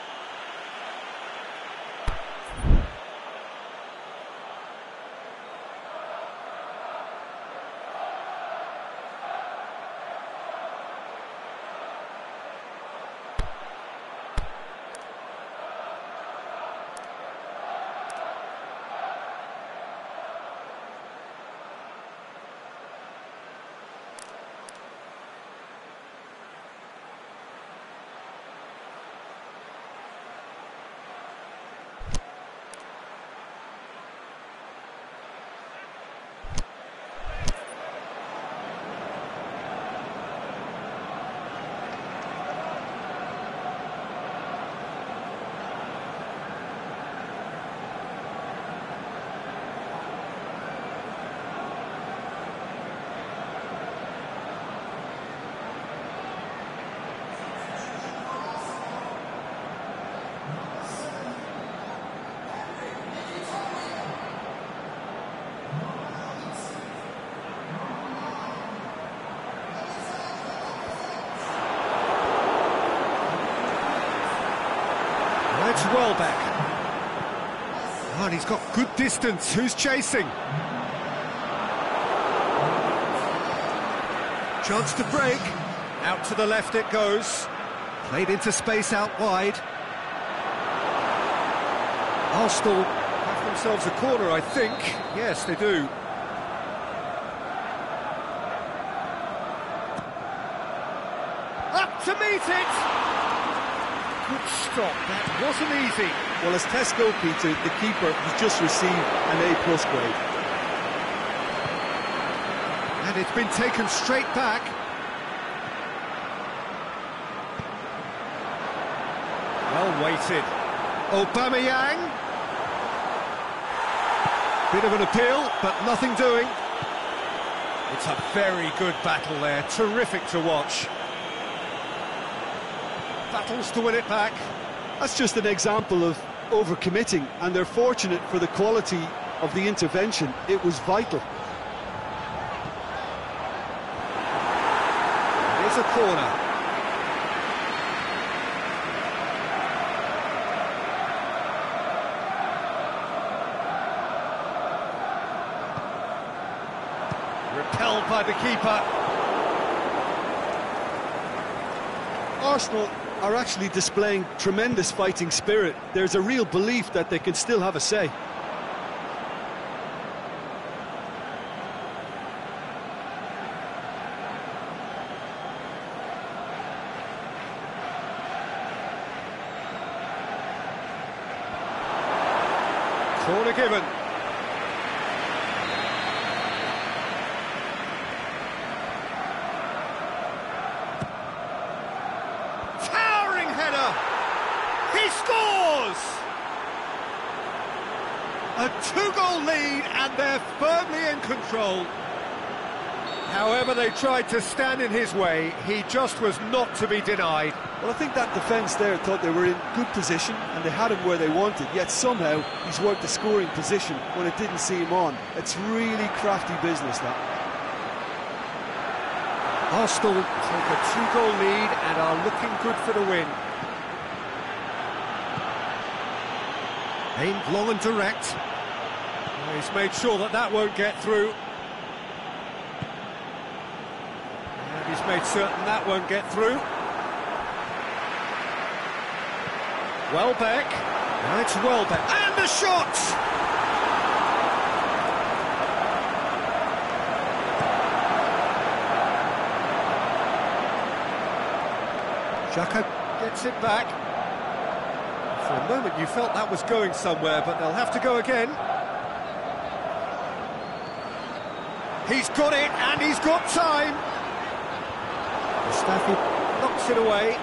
Welbeck. Oh, and he's got good distance. Who's chasing? Chance to break. Out to the left it goes. Played into space out wide. Arsenal have themselves a corner, I think. Yes, they do. Up to meet it! Good stop, that wasn't easy. Well, as test goalkeeper, the keeper has just received an A+ grade. And it's been taken straight back. Well weighted. Aubameyang. Bit of an appeal, but nothing doing. It's a very good battle there, terrific to watch. Battles to win it back. That's just an example of overcommitting, and they're fortunate for the quality of the intervention. It was vital. Here's a corner. Repelled by the keeper. Arsenal are actually displaying tremendous fighting spirit. There's a real belief that they can still have a say. Corner given. He scores! A 2-goal lead and they're firmly in control. However, they tried to stand in his way. He just was not to be denied. Well, I think that defence there thought they were in good position and they had him where they wanted, yet somehow he's worked the scoring position when it didn't see him on. It's really crafty business, that. Arsenal take a 2-goal lead and are looking good for the win. Aimed long and direct. Well, he's made sure that that won't get through. And he's made certain that won't get through. Welbeck. Now it's Welbeck. And the shot! Xhaka gets it back. For a moment you felt that was going somewhere, but they'll have to go again. He's got it, and he's got time. Mustafi knocks it away.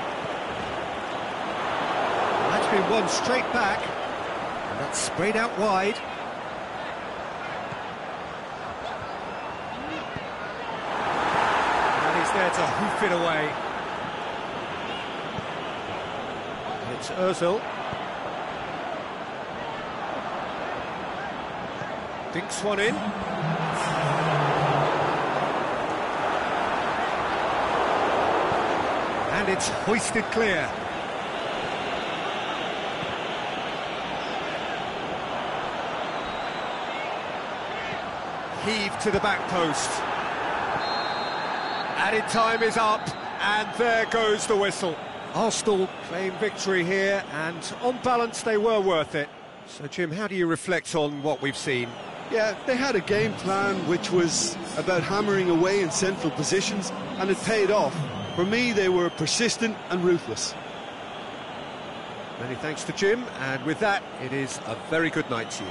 That's been won straight back. And that's sprayed out wide. And he's there to hoof it away. It's Ozil. Dinks one in. And it's hoisted clear. Heaved to the back post. Added time is up, and there goes the whistle. Arsenal claim victory here, and on balance they were worth it. So Jim, how do you reflect on what we've seen? Yeah, they had a game plan which was about hammering away in central positions, and it paid off. For me, they were persistent and ruthless. Many thanks to Jim, and with that, it is a very good night to you.